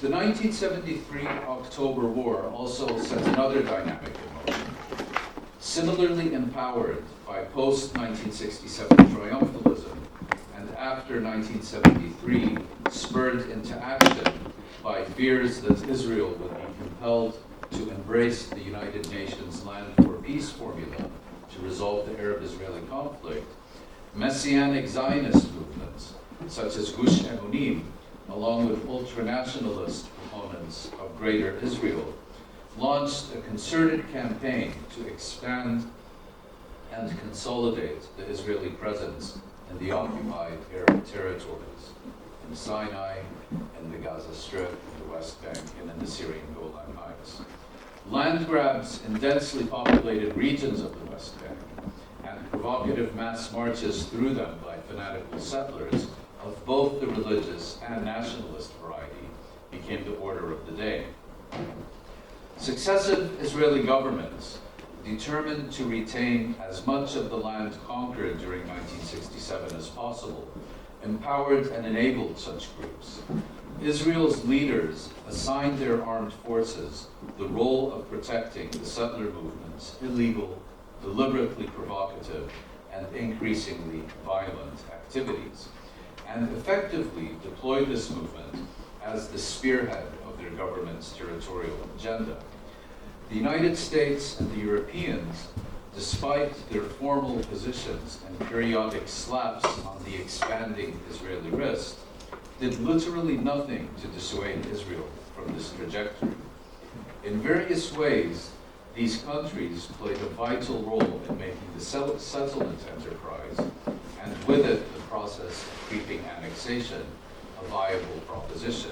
The 1973 October War also set another dynamic in motion. Similarly empowered by post-1967 triumphalism and after 1973 spurred into action by fears that Israel would be compelled to embrace the United Nations Land for Peace formula to resolve the Arab-Israeli conflict, Messianic Zionist movements such as Gush Emunim, along with ultranationalist proponents of Greater Israel, launched a concerted campaign to expand and consolidate the Israeli presence in the occupied Arab territories, in Sinai, in the Gaza Strip, in the West Bank, and in the Syrian Golan Heights. Land grabs in densely populated regions of the West Bank and provocative mass marches through them by fanatical settlers of both the religious and nationalist variety became the order of the day. Successive Israeli governments, determined to retain as much of the land conquered during 1967 as possible, empowered and enabled such groups. Israel's leaders assigned their armed forces the role of protecting the settler movement's illegal, deliberately provocative, and increasingly violent activities, and effectively deployed this movement as the spearhead of their government's territorial agenda. The United States and the Europeans, despite their formal positions and periodic slaps on the expanding Israeli wrist, did literally nothing to dissuade Israel from this trajectory. In various ways, these countries played a vital role in making the settlement enterprise, and with it the process of creeping annexation, a viable proposition.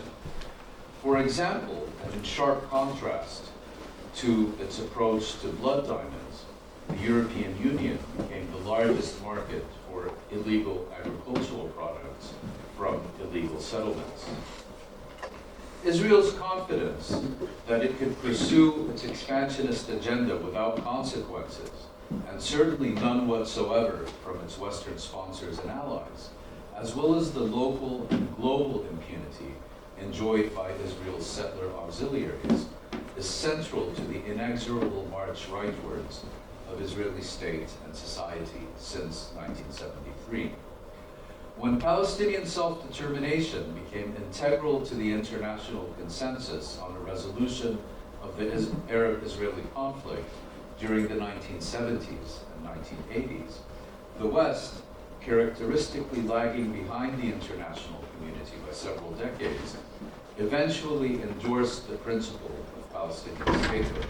For example, and in sharp contrast to its approach to blood diamonds, the European Union became the largest market for illegal agricultural products from illegal settlements. Israel's confidence that it could pursue its expansionist agenda without consequences, and certainly none whatsoever from its Western sponsors and allies, as well as the local and global impunity enjoyed by Israel's settler auxiliaries, is central to the inexorable march rightwards of Israeli state and society since 1973. When Palestinian self-determination became integral to the international consensus on a resolution of the Arab-Israeli conflict during the 1970s and 1980s, the West, characteristically lagging behind the international community by several decades, eventually endorsed the principle of Palestinian statehood.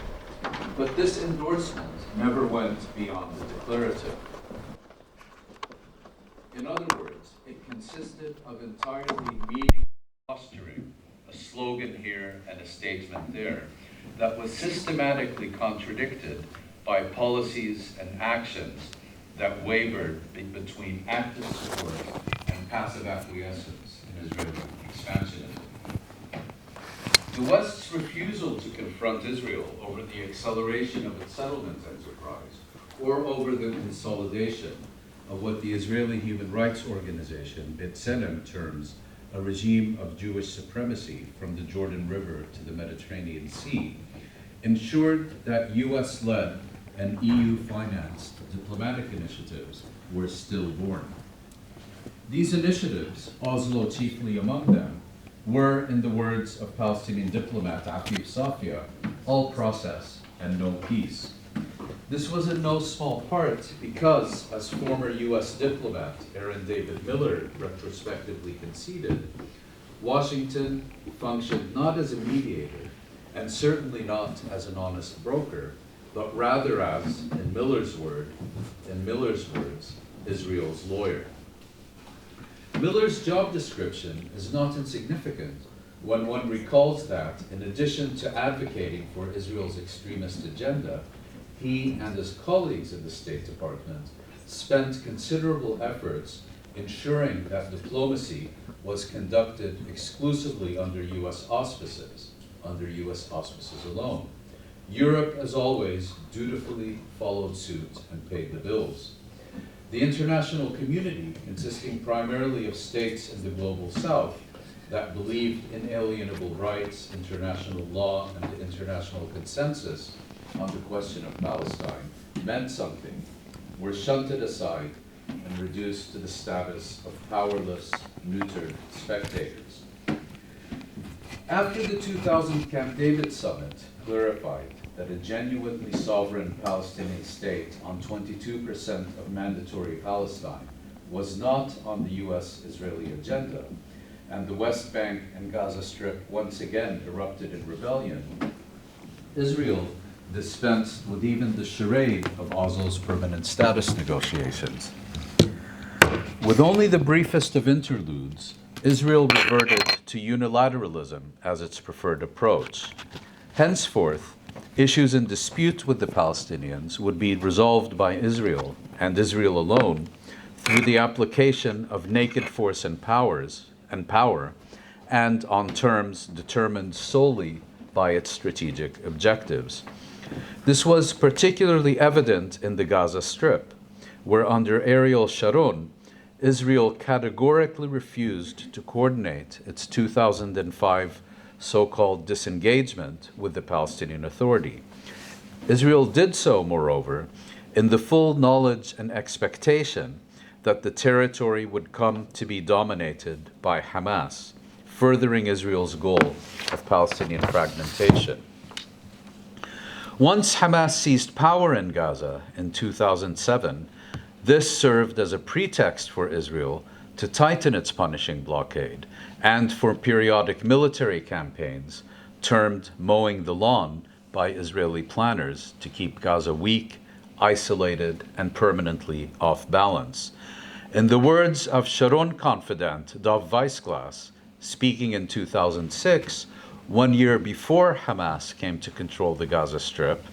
But this endorsement never went beyond the declarative. In other words, it consisted of entirely meaningless posturing, a slogan here and a statement there, that was systematically contradicted by policies and actions that wavered between active support and passive acquiescence in Israeli expansionism. The West's refusal to confront Israel over the acceleration of its settlement enterprise, or over the consolidation of what the Israeli human rights organization B'Tselem terms a regime of Jewish supremacy from the Jordan River to the Mediterranean Sea, ensured that US-led and EU-financed diplomatic initiatives were stillborn. These initiatives, Oslo chiefly among them, were, in the words of Palestinian diplomat Afif Safia, all process and no peace. This was in no small part because, as former US diplomat Aaron David Miller retrospectively conceded, Washington functioned not as a mediator, and certainly not as an honest broker, but rather as, in Miller's words, Israel's lawyer. Miller's job description is not insignificant when one recalls that, in addition to advocating for Israel's extremist agenda, he and his colleagues in the State Department spent considerable efforts ensuring that diplomacy was conducted exclusively under US auspices alone. Europe, as always, dutifully followed suit and paid the bills. The international community, consisting primarily of states in the global south, that believed inalienable rights, international law, and the international consensus on the question of Palestine meant something were shunted aside and reduced to the status of powerless, neutered spectators. After the 2000 Camp David summit clarified that a genuinely sovereign Palestinian state on 22% of mandatory Palestine was not on the US-Israeli agenda, and the West Bank and Gaza Strip once again erupted in rebellion, Israel dispensed with even the charade of Oslo's permanent status negotiations. With only the briefest of interludes, Israel reverted to unilateralism as its preferred approach. Henceforth, issues in dispute with the Palestinians would be resolved by Israel, and Israel alone, through the application of naked force and power, and on terms determined solely by its strategic objectives. This was particularly evident in the Gaza Strip, where under Ariel Sharon, Israel categorically refused to coordinate its 2005 so-called disengagement with the Palestinian Authority. Israel did so, moreover, in the full knowledge and expectation that the territory would come to be dominated by Hamas, furthering Israel's goal of Palestinian fragmentation. Once Hamas seized power in Gaza in 2007, this served as a pretext for Israel to tighten its punishing blockade and for periodic military campaigns termed mowing the lawn by Israeli planners to keep Gaza weak, isolated, and permanently off balance. In the words of Sharon confidant Dov Weissglass, speaking in 2006, 1 year before Hamas came to control the Gaza Strip,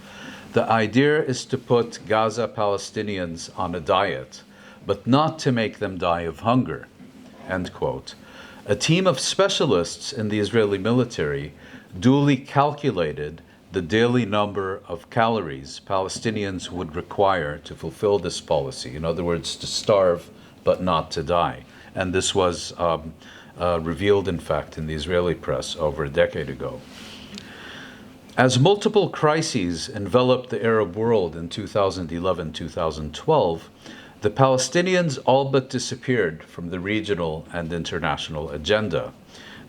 the idea is to put Gaza Palestinians on a diet, but not to make them die of hunger, end quote. A team of specialists in the Israeli military duly calculated the daily number of calories Palestinians would require to fulfill this policy. In other words, to starve but not to die. And this was revealed, in fact, in the Israeli press over a decade ago. As multiple crises enveloped the Arab world in 2011-2012, the Palestinians all but disappeared from the regional and international agenda.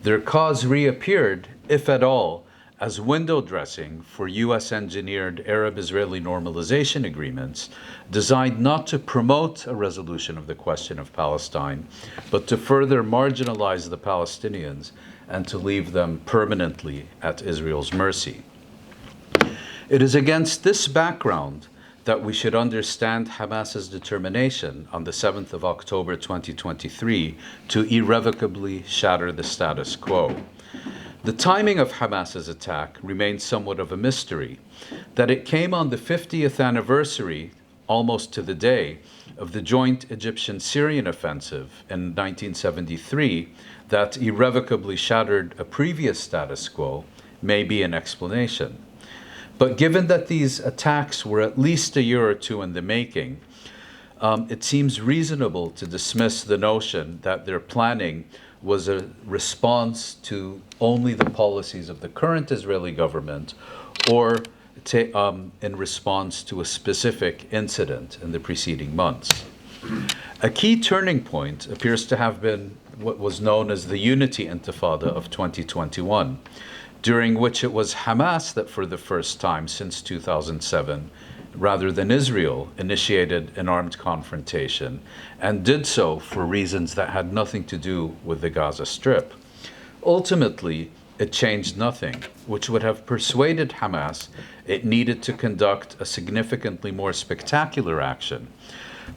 Their cause reappeared, if at all, as window dressing for US-engineered Arab-Israeli normalization agreements designed not to promote a resolution of the question of Palestine, but to further marginalize the Palestinians and to leave them permanently at Israel's mercy. It is against this background that we should understand Hamas's determination on the 7th of October 2023 to irrevocably shatter the status quo. The timing of Hamas's attack remains somewhat of a mystery. That it came on the 50th anniversary, almost to the day, of the joint Egyptian-Syrian offensive in 1973 that irrevocably shattered a previous status quo may be an explanation. But given that these attacks were at least a year or two in the making, it seems reasonable to dismiss the notion that their planning was a response to only the policies of the current Israeli government or in response to a specific incident in the preceding months. A key turning point appears to have been what was known as the Unity Intifada of 2021, during which it was Hamas that for the first time since 2007, rather than Israel, initiated an armed confrontation, and did so for reasons that had nothing to do with the Gaza Strip. Ultimately, it changed nothing, which would have persuaded Hamas it needed to conduct a significantly more spectacular action.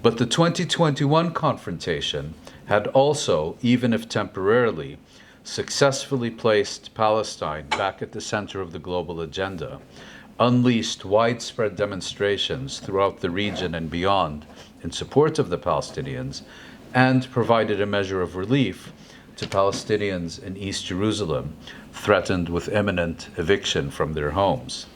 But the 2021 confrontation had also, even if temporarily, successfully placed Palestine back at the center of the global agenda, unleashed widespread demonstrations throughout the region and beyond in support of the Palestinians, and provided a measure of relief to Palestinians in East Jerusalem threatened with imminent eviction from their homes.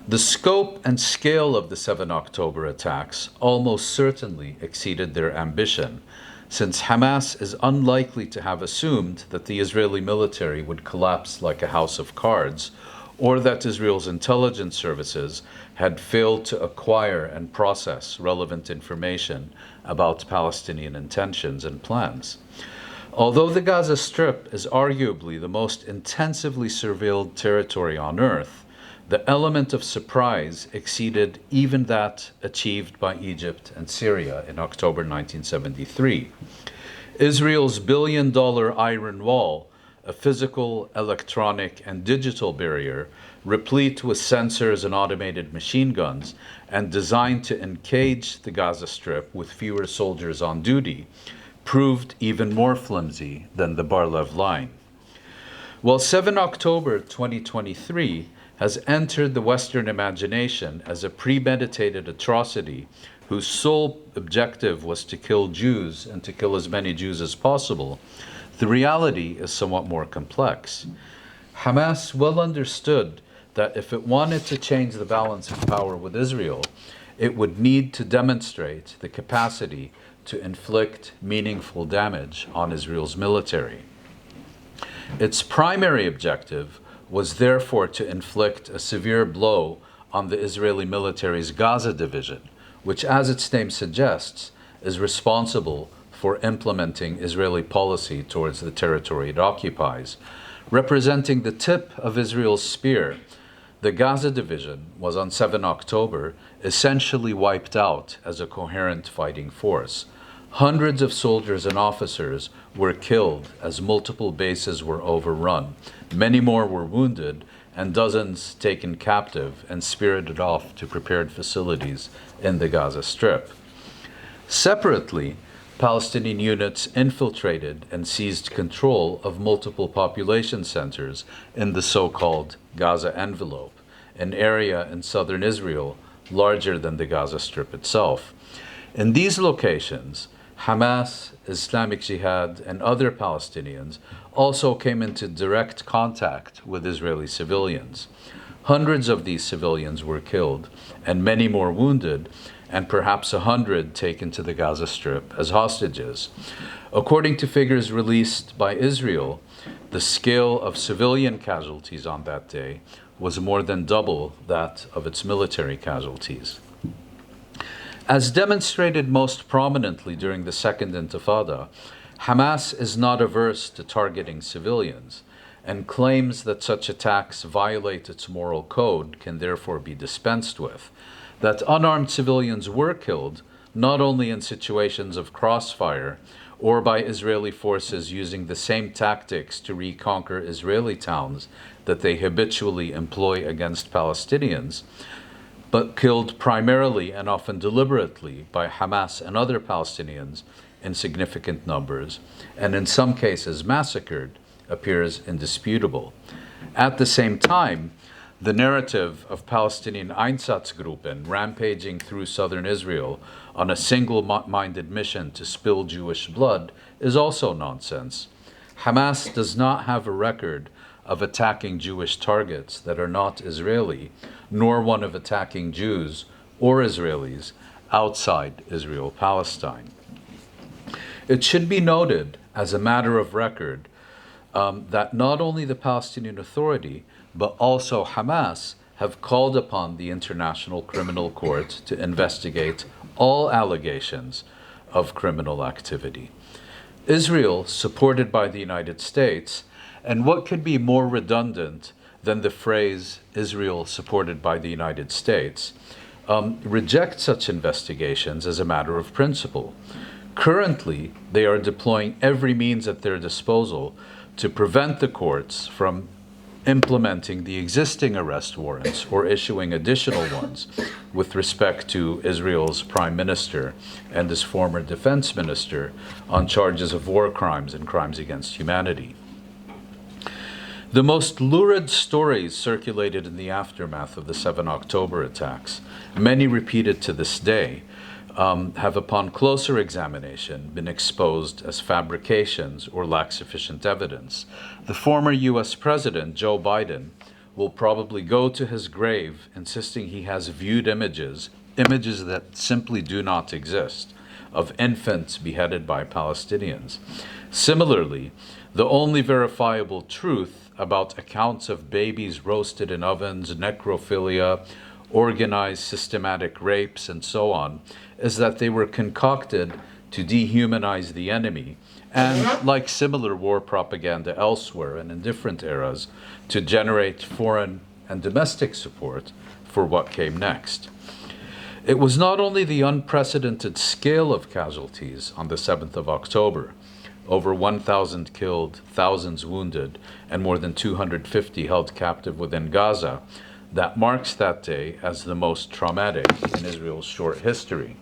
The scope and scale of the 7 October attacks almost certainly exceeded their ambition. since Hamas is unlikely to have assumed that the Israeli military would collapse like a house of cards, or that Israel's intelligence services had failed to acquire and process relevant information about Palestinian intentions and plans. Although the Gaza Strip is arguably the most intensively surveilled territory on Earth, the element of surprise exceeded even that achieved by Egypt and Syria in October 1973. Israel's billion-dollar iron wall, a physical, electronic, and digital barrier replete with sensors and automated machine guns and designed to encage the Gaza Strip with fewer soldiers on duty, proved even more flimsy than the Bar-Lev line. While 7 October 2023 has entered the Western imagination as a premeditated atrocity whose sole objective was to kill Jews and to kill as many Jews as possible, the reality is somewhat more complex. Hamas well understood that if it wanted to change the balance of power with Israel, it would need to demonstrate the capacity to inflict meaningful damage on Israel's military. Its primary objective was therefore to inflict a severe blow on the Israeli military's Gaza division, which, as its name suggests, is responsible for implementing Israeli policy towards the territory it occupies. Representing the tip of Israel's spear, the Gaza division was on 7 October essentially wiped out as a coherent fighting force. Hundreds of soldiers and officers were killed as multiple bases were overrun. Many more were wounded, and dozens taken captive and spirited off to prepared facilities in the Gaza Strip. Separately, Palestinian units infiltrated and seized control of multiple population centers in the so-called Gaza envelope, an area in southern Israel larger than the Gaza Strip itself. In these locations, Hamas, Islamic Jihad, and other Palestinians also came into direct contact with Israeli civilians. Hundreds of these civilians were killed, and many more wounded, and perhaps 100 taken to the Gaza Strip as hostages. According to figures released by Israel, the scale of civilian casualties on that day was more than double that of its military casualties. As demonstrated most prominently during the Second Intifada, Hamas is not averse to targeting civilians, and claims that such attacks violate its moral code can therefore be dispensed with. That unarmed civilians were killed, not only in situations of crossfire, or by Israeli forces using the same tactics to reconquer Israeli towns that they habitually employ against Palestinians, but killed primarily and often deliberately by Hamas and other Palestinians in significant numbers, and in some cases massacred, appears indisputable. At the same time, the narrative of Palestinian Einsatzgruppen rampaging through southern Israel on a single-minded mission to spill Jewish blood is also nonsense. Hamas does not have a record of attacking Jewish targets that are not Israeli, nor one of attacking Jews or Israelis outside Israel-Palestine. It should be noted, as a matter of record, that not only the Palestinian Authority, but also Hamas have called upon the International Criminal Court to investigate all allegations of criminal activity. Israel, supported by the United States, and what could be more redundant than the phrase Israel supported by the United States, reject such investigations as a matter of principle. Currently, they are deploying every means at their disposal to prevent the courts from implementing the existing arrest warrants or issuing additional ones with respect to Israel's prime minister and his former defense minister on charges of war crimes and crimes against humanity. The most lurid stories circulated in the aftermath of the 7 October attacks, many repeated to this day, have upon closer examination been exposed as fabrications or lack sufficient evidence. The former US President, Joe Biden, will probably go to his grave insisting he has viewed images that simply do not exist, of infants beheaded by Palestinians. Similarly, the only verifiable truth about accounts of babies roasted in ovens, necrophilia, organized systematic rapes, and so on, is that they were concocted to dehumanize the enemy, and, like similar war propaganda elsewhere and in different eras, to generate foreign and domestic support for what came next. It was not only the unprecedented scale of casualties on the 7th of October, over 1,000 killed, thousands wounded, and more than 250 held captive within Gaza, that marks that day as the most traumatic in Israel's short history.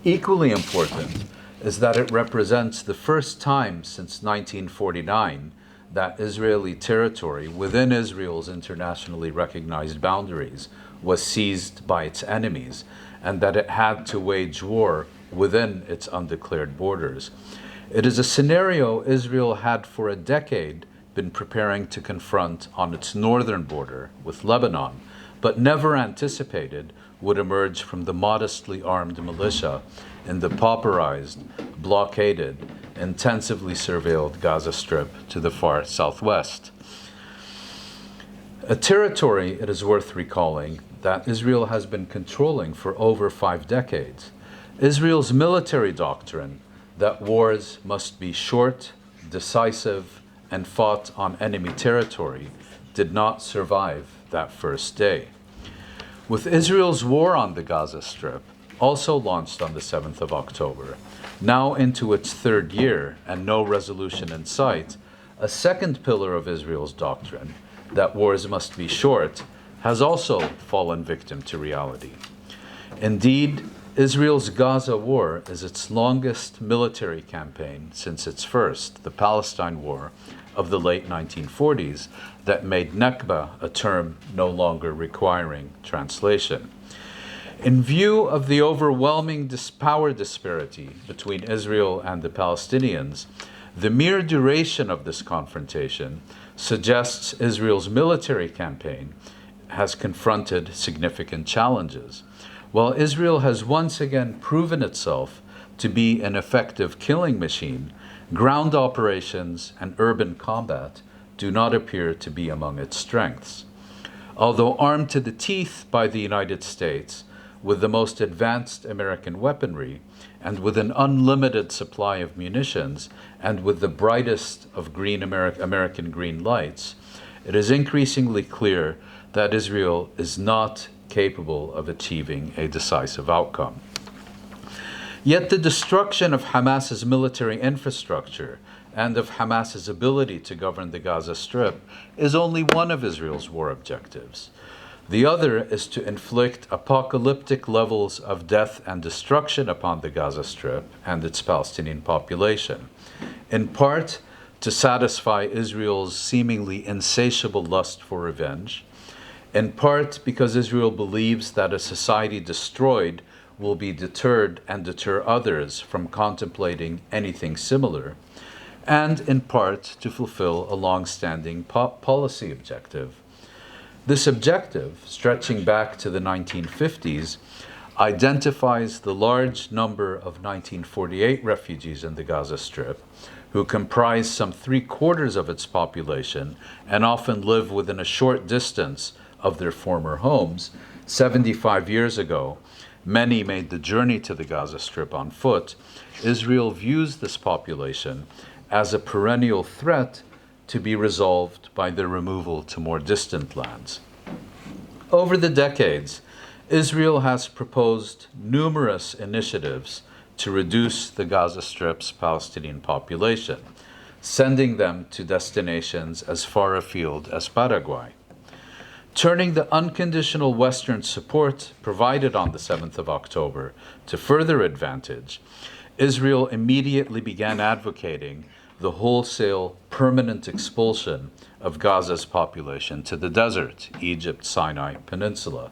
Equally important is that it represents the first time since 1949 that Israeli territory within Israel's internationally recognized boundaries was seized by its enemies, and that it had to wage war within its undeclared borders. It is a scenario Israel had for a decade been preparing to confront on its northern border with Lebanon, but never anticipated would emerge from the modestly armed militia in the pauperized, blockaded, intensively surveilled Gaza Strip to the far southwest. A territory, it is worth recalling, that Israel has been controlling for over 5 decades. Israel's military doctrine that wars must be short, decisive, and fought on enemy territory did not survive that first day. With Israel's war on the Gaza Strip, also launched on the 7th of October, now into its 3rd year and no resolution in sight, a second pillar of Israel's doctrine, that wars must be short, has also fallen victim to reality. Indeed, Israel's Gaza war is its longest military campaign since its first, the Palestine War of the late 1940s, that made Nakba a term no longer requiring translation. In view of the overwhelming power disparity between Israel and the Palestinians, the mere duration of this confrontation suggests Israel's military campaign has confronted significant challenges. While Israel has once again proven itself to be an effective killing machine, ground operations and urban combat do not appear to be among its strengths. Although armed to the teeth by the United States with the most advanced American weaponry, and with an unlimited supply of munitions, and with the brightest of American green lights, it is increasingly clear that Israel is not capable of achieving a decisive outcome. Yet the destruction of Hamas's military infrastructure and of Hamas's ability to govern the Gaza Strip is only one of Israel's war objectives. The other is to inflict apocalyptic levels of death and destruction upon the Gaza Strip and its Palestinian population, in part to satisfy Israel's seemingly insatiable lust for revenge, in part because Israel believes that a society destroyed will be deterred and deter others from contemplating anything similar, and in part to fulfill a long-standing policy objective. This objective, stretching back to the 1950s, identifies the large number of 1948 refugees in the Gaza Strip, who comprise some 3/4 of its population and often live within a short distance of their former homes. 75 years ago, many made the journey to the Gaza Strip on foot. Israel views this population as a perennial threat to be resolved by their removal to more distant lands. Over the decades, Israel has proposed numerous initiatives to reduce the Gaza Strip's Palestinian population, sending them to destinations as far afield as Paraguay. Turning the unconditional Western support provided on the 7th of October to further advantage, Israel immediately began advocating the wholesale permanent expulsion of Gaza's population to the desert, Egypt, Sinai Peninsula.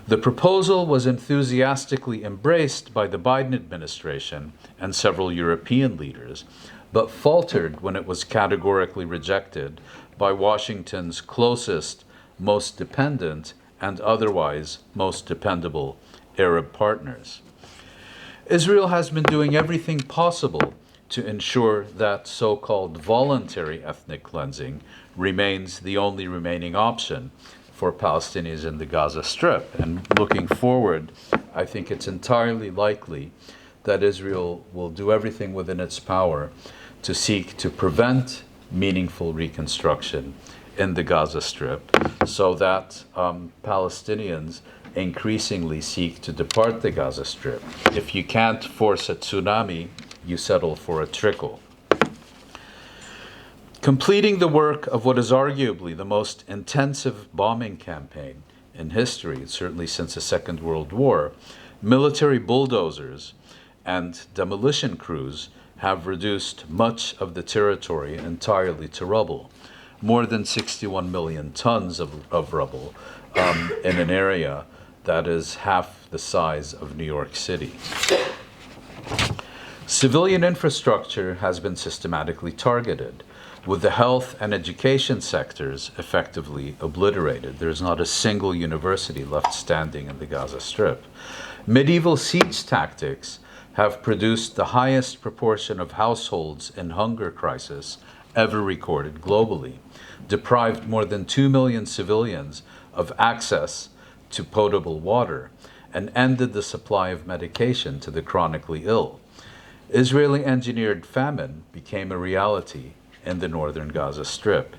The proposal was enthusiastically embraced by the Biden administration and several European leaders, but faltered when it was categorically rejected by Washington's closest, most dependent, and otherwise most dependable Arab partners. Israel has been doing everything possible to ensure that so-called voluntary ethnic cleansing remains the only remaining option for Palestinians in the Gaza Strip. And looking forward, I think it's entirely likely that Israel will do everything within its power to seek to prevent meaningful reconstruction in the Gaza Strip so that Palestinians increasingly seek to depart the Gaza Strip. If you can't force a tsunami, you settle for a trickle. Completing the work of what is arguably the most intensive bombing campaign in history, certainly since the Second World War, military bulldozers and demolition crews have reduced much of the territory entirely to rubble. More than 61 million tons of rubble in an area that is half the size of New York City. Civilian infrastructure has been systematically targeted, with the health and education sectors effectively obliterated. There's not a single university left standing in the Gaza Strip. Medieval siege tactics have produced the highest proportion of households in hunger crisis ever recorded globally, deprived more than 2 million civilians of access to potable water, and ended the supply of medication to the chronically ill. Israeli-engineered famine became a reality in the northern Gaza Strip.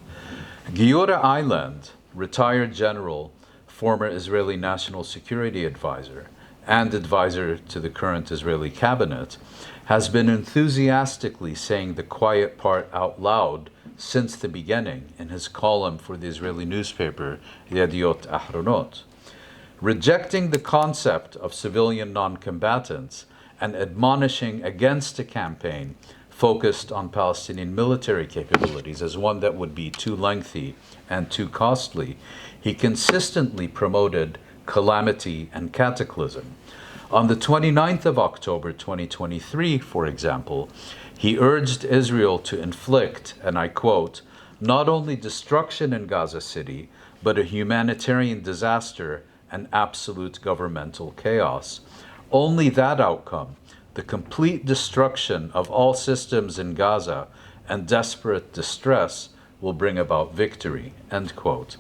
Giora Eiland, retired general, former Israeli National Security Advisor, and advisor to the current Israeli cabinet, has been enthusiastically saying the quiet part out loud since the beginning in his column for the Israeli newspaper Yediot Ahronot. Rejecting the concept of civilian non-combatants and admonishing against a campaign focused on Palestinian military capabilities as one that would be too lengthy and too costly, he consistently promoted calamity and cataclysm. On the 29th of October 2023, for example, he urged Israel to inflict, and I quote, not only destruction in Gaza City, but a humanitarian disaster and absolute governmental chaos. Only that outcome, the complete destruction of all systems in Gaza and desperate distress, will bring about victory, end quote.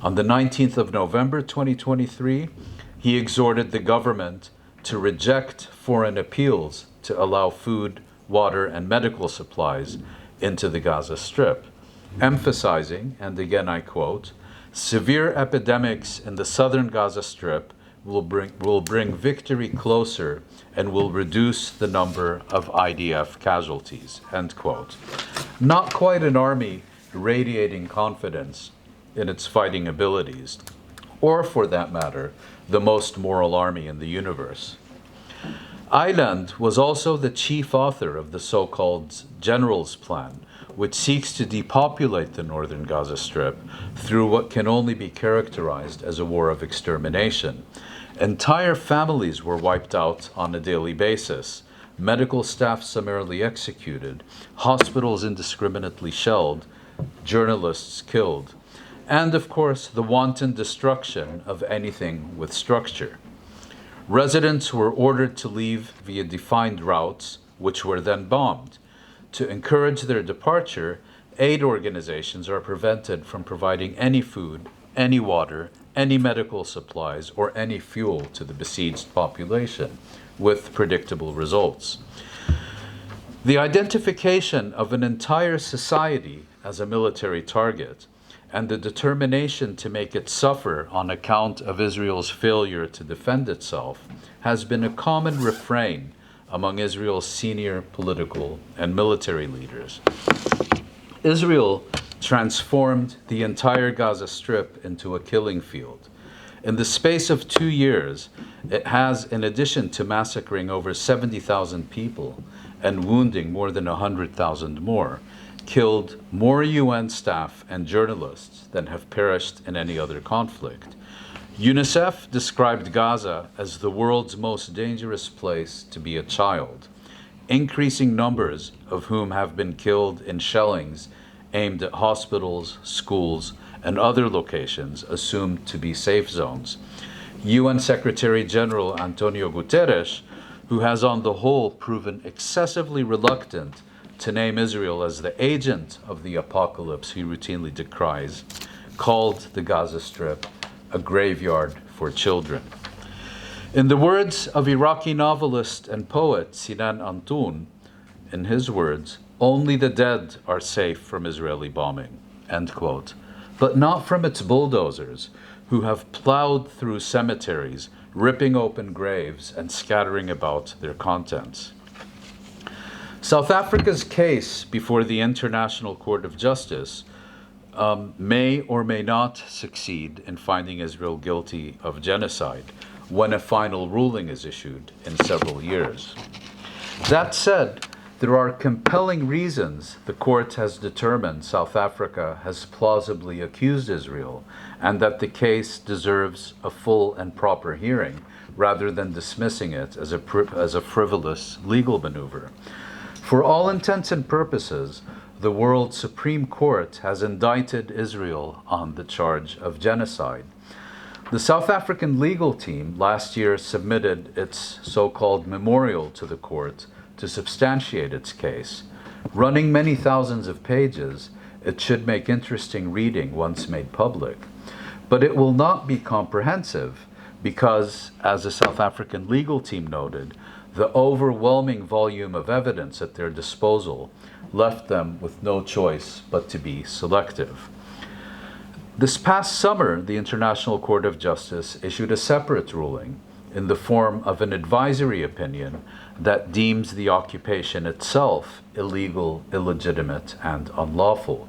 On the 19th of November 2023, he exhorted the government to reject foreign appeals to allow food, water, and medical supplies into the Gaza Strip, emphasizing, and again I quote, severe epidemics in the southern Gaza Strip will bring victory closer and will reduce the number of IDF casualties, end quote. Not quite an army radiating confidence in its fighting abilities, or for that matter, the most moral army in the universe. Eiland was also the chief author of the so-called General's Plan, which seeks to depopulate the northern Gaza Strip through what can only be characterized as a war of extermination. Entire families were wiped out on a daily basis, medical staff summarily executed, hospitals indiscriminately shelled, journalists killed, and of course the wanton destruction of anything with structure. Residents were ordered to leave via defined routes, which were then bombed. To encourage their departure, aid organizations are prevented from providing any food, any water, any medical supplies, or any fuel to the besieged population, with predictable results. The identification of an entire society as a military target and the determination to make it suffer on account of Israel's failure to defend itself has been a common refrain among Israel's senior political and military leaders. Israel transformed the entire Gaza Strip into a killing field. In the space of 2 years, it has, in addition to massacring over 70,000 people and wounding more than 100,000 more, killed more UN staff and journalists than have perished in any other conflict. UNICEF described Gaza as the world's most dangerous place to be a child, increasing numbers of whom have been killed in shellings aimed at hospitals, schools, and other locations assumed to be safe zones. UN Secretary General Antonio Guterres, who has on the whole proven excessively reluctant to name Israel as the agent of the apocalypse he routinely decries, called the Gaza Strip a graveyard for children. In the words of Iraqi novelist and poet Sinan Antoun, in his words, "Only the dead are safe from Israeli bombing," end quote, but not from its bulldozers, who have plowed through cemeteries, ripping open graves and scattering about their contents. South Africa's case before the International Court of Justice may or may not succeed in finding Israel guilty of genocide when a final ruling is issued in several years. That said, there are compelling reasons the court has determined South Africa has plausibly accused Israel and that the case deserves a full and proper hearing rather than dismissing it as a frivolous legal maneuver. For all intents and purposes, the World Supreme Court has indicted Israel on the charge of genocide. The South African legal team last year submitted its so-called memorial to the court to substantiate its case. Running many thousands of pages, it should make interesting reading once made public. But it will not be comprehensive because, as the South African legal team noted, the overwhelming volume of evidence at their disposal left them with no choice but to be selective. This past summer, the International Court of Justice issued a separate ruling in the form of an advisory opinion that deems the occupation itself illegal, illegitimate, and unlawful.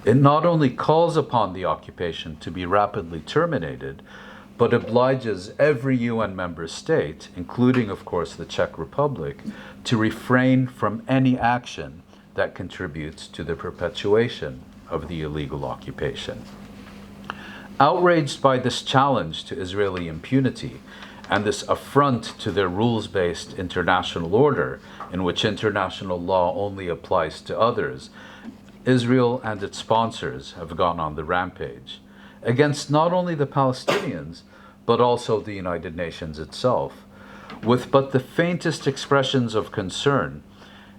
It not only calls upon the occupation to be rapidly terminated, but obliges every UN member state, including, of course, the Czech Republic, to refrain from any action that contributes to the perpetuation of the illegal occupation. Outraged by this challenge to Israeli impunity and this affront to their rules-based international order, in which international law only applies to others, Israel and its sponsors have gone on the rampage against not only the Palestinians, but also the United Nations itself. With but the faintest expressions of concern,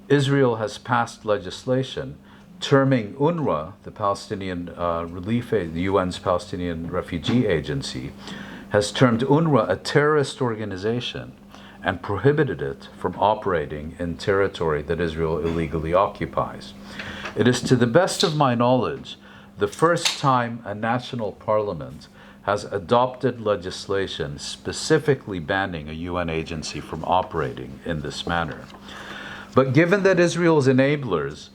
Israel has passed legislation terming UNRWA, the Palestinian the UN's Palestinian Refugee Agency, has termed UNRWA a terrorist organization and prohibited it from operating in territory that Israel illegally occupies. It is, to the best of my knowledge, the first time a national parliament has adopted legislation specifically banning a UN agency from operating in this manner. But given that Israel's enablers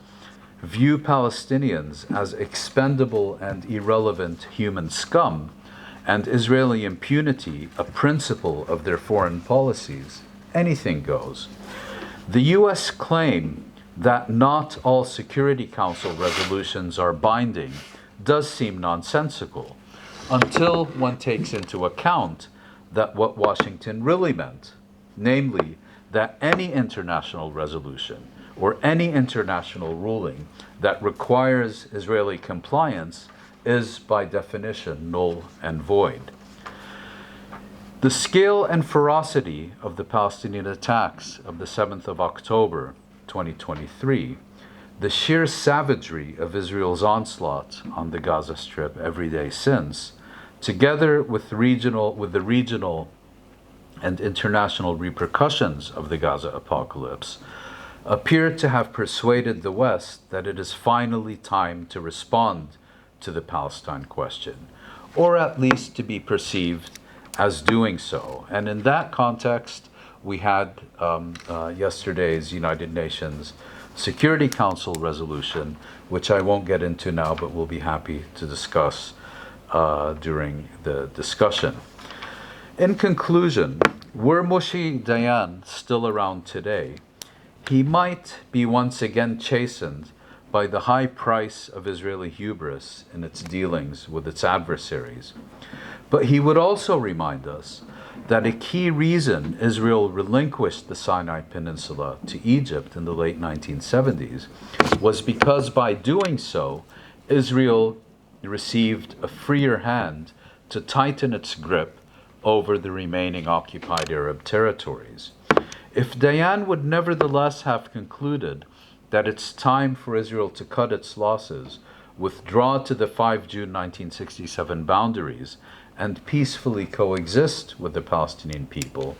view Palestinians as expendable and irrelevant human scum, and Israeli impunity a principle of their foreign policies, anything goes. The US claim that not all Security Council resolutions are binding does seem nonsensical, until one takes into account that what Washington really meant, namely that any international resolution or any international ruling that requires Israeli compliance is by definition null and void. The scale and ferocity of the Palestinian attacks of the 7th of October 2023, the sheer savagery of Israel's onslaught on the Gaza Strip every day since, together with the regional and international repercussions of the Gaza apocalypse, appear to have persuaded the West that it is finally time to respond to the Palestine question, or at least to be perceived as doing so. And in that context, we had yesterday's United Nations Security Council resolution, which I won't get into now, but we'll be happy to discuss during the discussion. In conclusion, were Moshe Dayan still around today, he might be once again chastened by the high price of Israeli hubris in its dealings with its adversaries. But he would also remind us that a key reason Israel relinquished the Sinai Peninsula to Egypt in the late 1970s was because by doing so, Israel received a freer hand to tighten its grip over the remaining occupied Arab territories. If Dayan would nevertheless have concluded that it's time for Israel to cut its losses, withdraw to the 5 June 1967 boundaries, and peacefully coexist with the Palestinian people,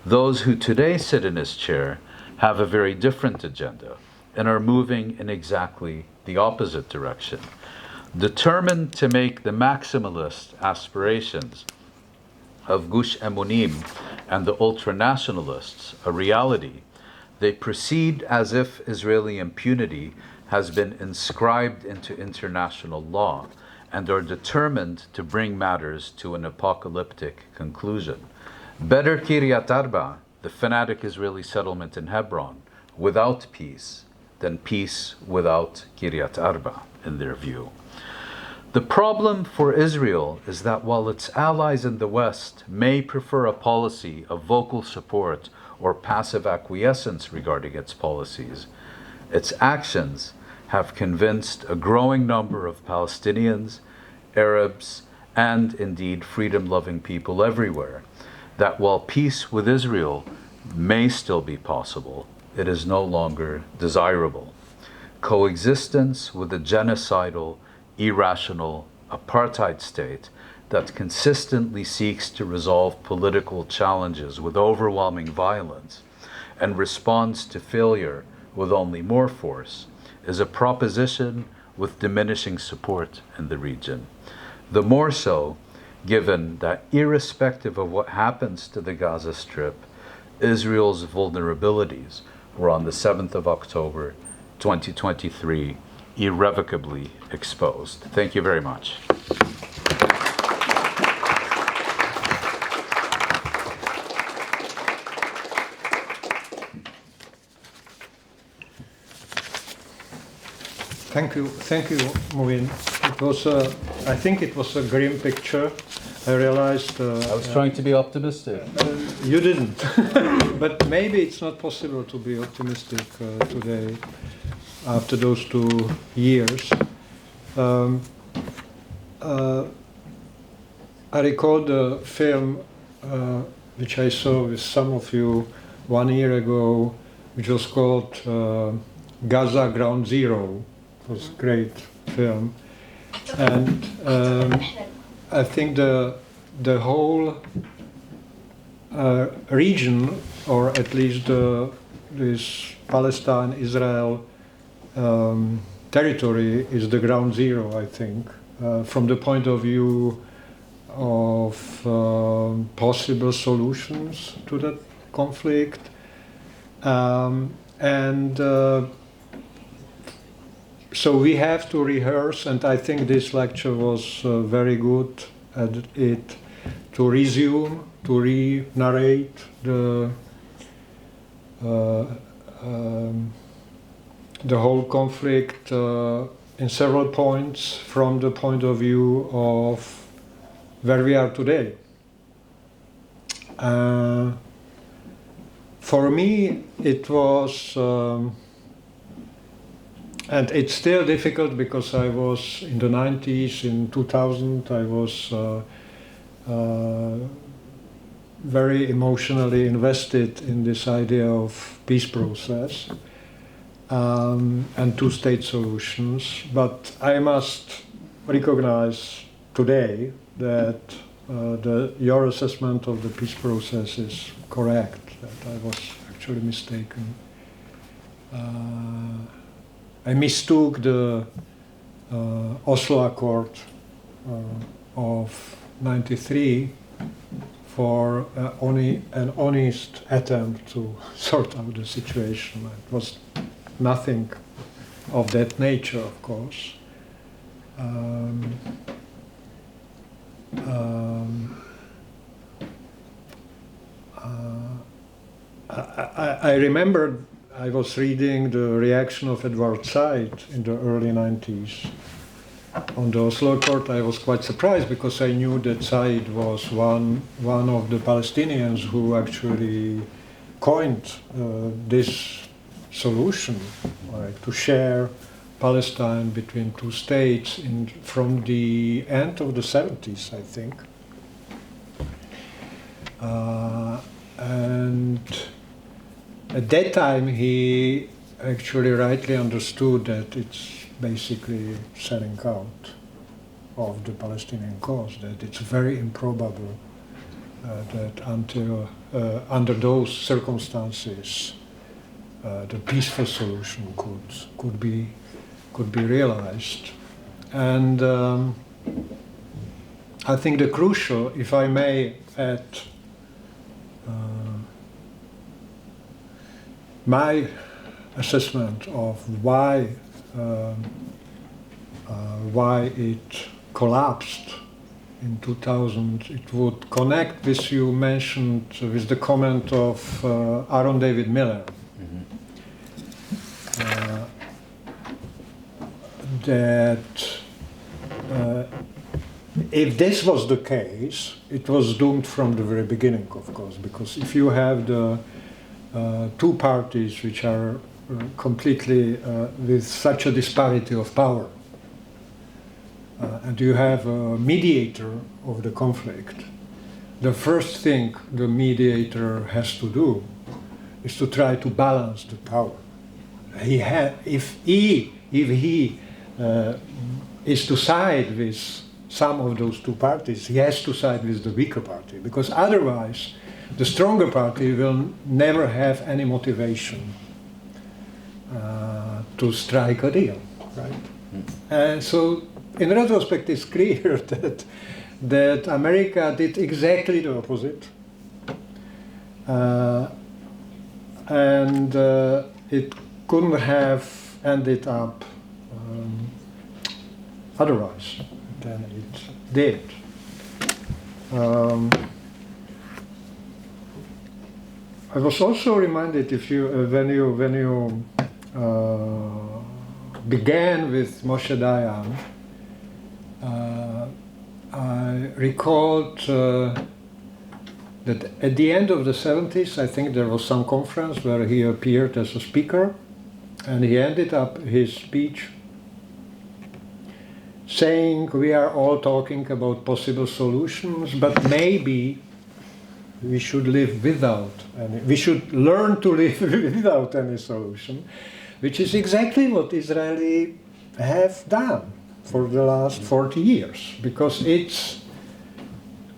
those who today sit in his chair have a very different agenda and are moving in exactly the opposite direction. Determined to make the maximalist aspirations of Gush Emunim and the ultranationalists a reality, they proceed as if Israeli impunity has been inscribed into international law and are determined to bring matters to an apocalyptic conclusion. Better Kiryat Arba, the fanatic Israeli settlement in Hebron, without peace than peace without Kiryat Arba, in their view. The problem for Israel is that while its allies in the West may prefer a policy of vocal support or passive acquiescence regarding its policies, its actions have convinced a growing number of Palestinians, Arabs, and indeed freedom-loving people everywhere that while peace with Israel may still be possible, it is no longer desirable. Coexistence with a genocidal, irrational apartheid state that consistently seeks to resolve political challenges with overwhelming violence and responds to failure with only more force is a proposition with diminishing support in the region. The more so, given that irrespective of what happens to the Gaza Strip, Israel's vulnerabilities were on the 7th of October, 2023, irrevocably exposed. Thank you very much. Thank you, Mouin. It was, I think it was a grim picture. I realized. I was trying to be optimistic. You didn't, but maybe it's not possible to be optimistic today after those 2 years. I recall the film which I saw with some of you 1 year ago, which was called Gaza Ground Zero. It was a great film, and I think the whole region, or at least this Palestine-Israel territory, is the ground zero, I think, from the point of view of possible solutions to that conflict. So we have to rehearse, and I think this lecture was very good at it, to resume, to re-narrate the whole conflict in several points from the point of view of where we are today. For me, it was, and it's still difficult because I was in the 90s, in 2000, I was very emotionally invested in this idea of peace process and two-state solutions. But I must recognize today that your assessment of the peace process is correct, that I was actually mistaken. I mistook the Oslo Accord of '93 for only an honest attempt to sort out the situation. It was nothing of that nature, of course. I remember I was reading the reaction of Edward Said in the early 90s on the Oslo Accord. I was quite surprised because I knew that Said was one of the Palestinians who actually coined this solution, like, to share Palestine between two states from the end of the 70s, I think. at that time he actually rightly understood that it's basically selling out of the Palestinian cause, that it's very improbable that under those circumstances the peaceful solution could be realized. And I think the crucial, if I may add, my assessment of why it collapsed in 2000, it would connect with, you mentioned, with the comment of Aaron David Miller. That if this was the case, it was doomed from the very beginning, of course, because if you have the two parties which are completely with such a disparity of power, and you have a mediator of the conflict, the first thing the mediator has to do is to try to balance the power. If he is to side with some of those two parties, he has to side with the weaker party, because otherwise the stronger party will never have any motivation to strike a deal, right? So in retrospect it's clear that America did exactly the opposite, and it couldn't have ended up otherwise than it did. I was also reminded, when you began with Moshe Dayan, I recalled that at the end of the 70s, I think there was some conference where he appeared as a speaker, and he ended up his speech saying, we are all talking about possible solutions, but maybe we should live without any, we should learn to live without any solution, which is exactly what Israelis have done for the last 40 years, because it's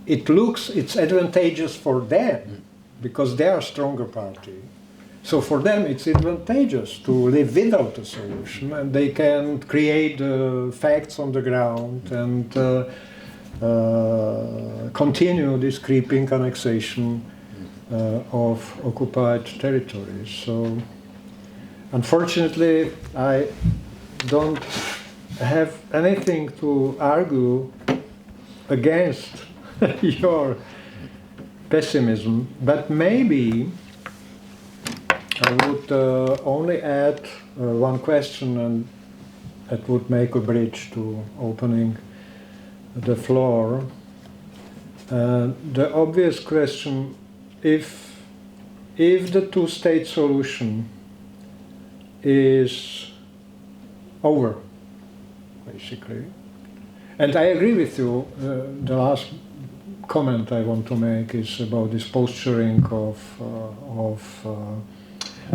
advantageous for them, because they are a stronger party. So for them it's advantageous to live without a solution, and they can create facts on the ground and continue this creeping annexation of occupied territories. So unfortunately I don't have anything to argue against your pessimism, but maybe I would only add one question, and that would make a bridge to opening the floor. The obvious question, if the two-state solution is over, basically, and I agree with you, the last comment I want to make is about this posturing of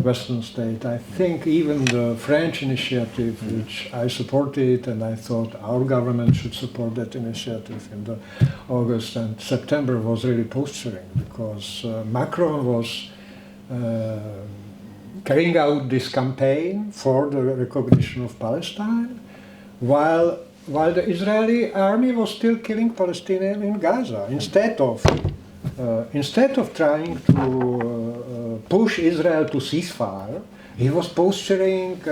Western state. I think even the French initiative, which I supported, and I thought our government should support that initiative in the August and September, was really posturing, because Macron was carrying out this campaign for the recognition of Palestine, while the Israeli army was still killing Palestinians in Gaza, instead of trying to push Israel to ceasefire. He was posturing,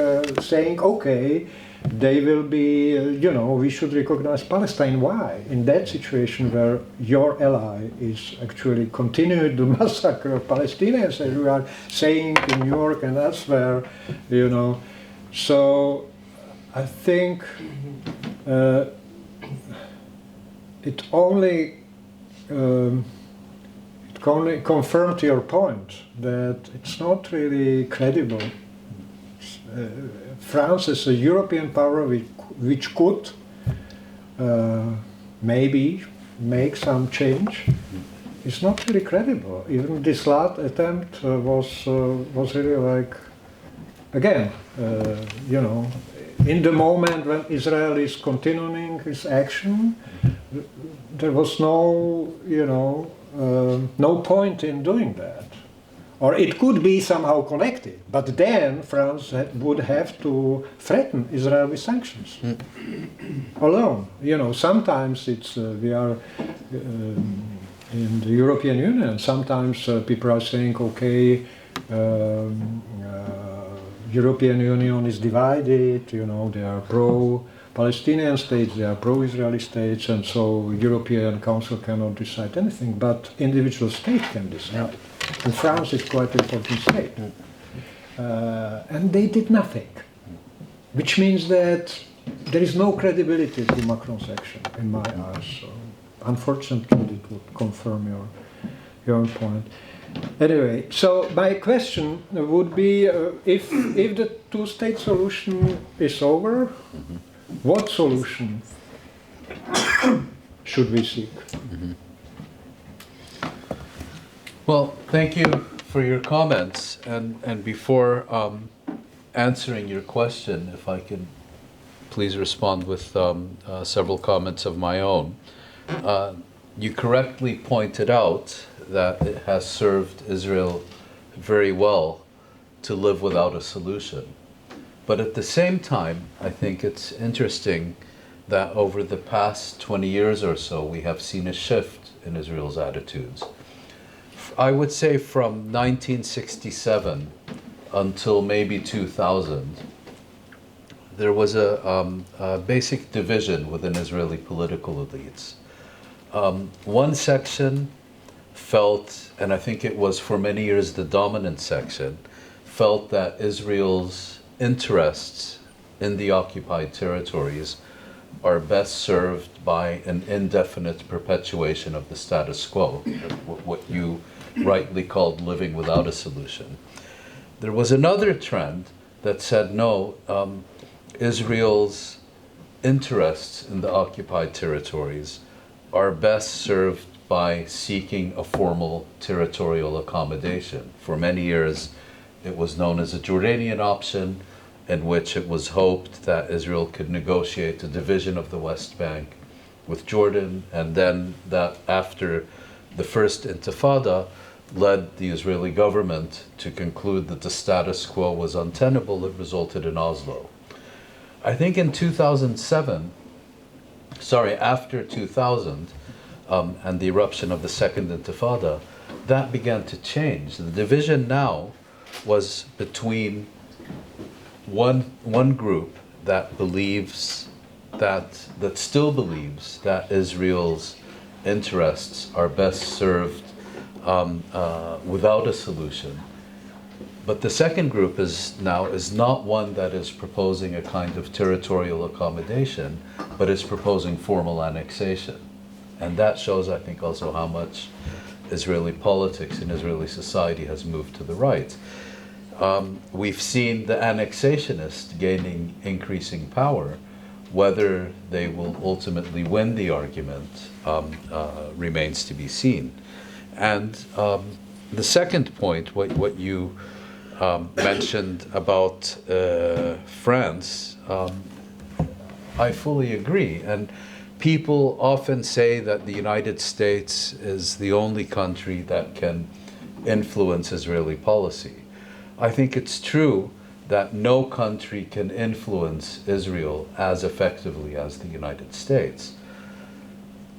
saying, okay, they will be, we should recognize Palestine. Why? In that situation where your ally is actually continuing the massacre of Palestinians, as we are saying in New York and elsewhere, So I think it only confirmed your point that it's not really credible. France is a European power which could maybe make some change is not really credible. Even this last attempt was really like, again, you know, in the moment when Israel is continuing its action, there was no, you know, no point in doing that. Or it could be somehow connected, but then France would have to threaten Israel with sanctions alone. You know, sometimes it's we are in the European Union. Sometimes people are saying, okay, European Union is divided. You know, they are pro-Palestinian states, they are pro-Israeli states, and so European Council cannot decide anything. But individual states can decide. And France is quite an important state. And they did nothing, which means that there is no credibility to Macron's action, in my eyes. So, unfortunately, it would confirm your point. Anyway, so my question would be, if the two-state solution is over, what solution should we seek? Well, thank you for your comments. And before answering your question, if I can please respond with several comments of my own. You correctly pointed out that it has served Israel very well to live without a solution. But at the same time, I think it's interesting that over the past 20 years or so, we have seen a shift in Israel's attitudes. I would say from 1967 until maybe 2000, there was a basic division within Israeli political elites. One section felt, and I think it was for many years the dominant section, felt that Israel's interests in the occupied territories are best served by an indefinite perpetuation of the status quo, what you rightly called living without a solution. There was another trend that said, no, Israel's interests in the occupied territories are best served by seeking a formal territorial accommodation. For many years, it was known as a Jordanian option, in which it was hoped that Israel could negotiate a division of the West Bank with Jordan, and then that after the first Intifada led the Israeli government to conclude that the status quo was untenable. It resulted in Oslo. I think in 2007, after 2000, and the eruption of the second Intifada, that began to change. The division now was between one group that believes that still believes that Israel's interests are best served without a solution. But the second group is not one that is proposing a kind of territorial accommodation, but is proposing formal annexation. And that shows, I think, also how much Israeli politics and Israeli society has moved to the right. We've seen the annexationists gaining increasing power. Whether they will ultimately win the argument remains to be seen. And the second point, what you mentioned about France, I fully agree. And people often say that the United States is the only country that can influence Israeli policy. I think it's true that no country can influence Israel as effectively as the United States.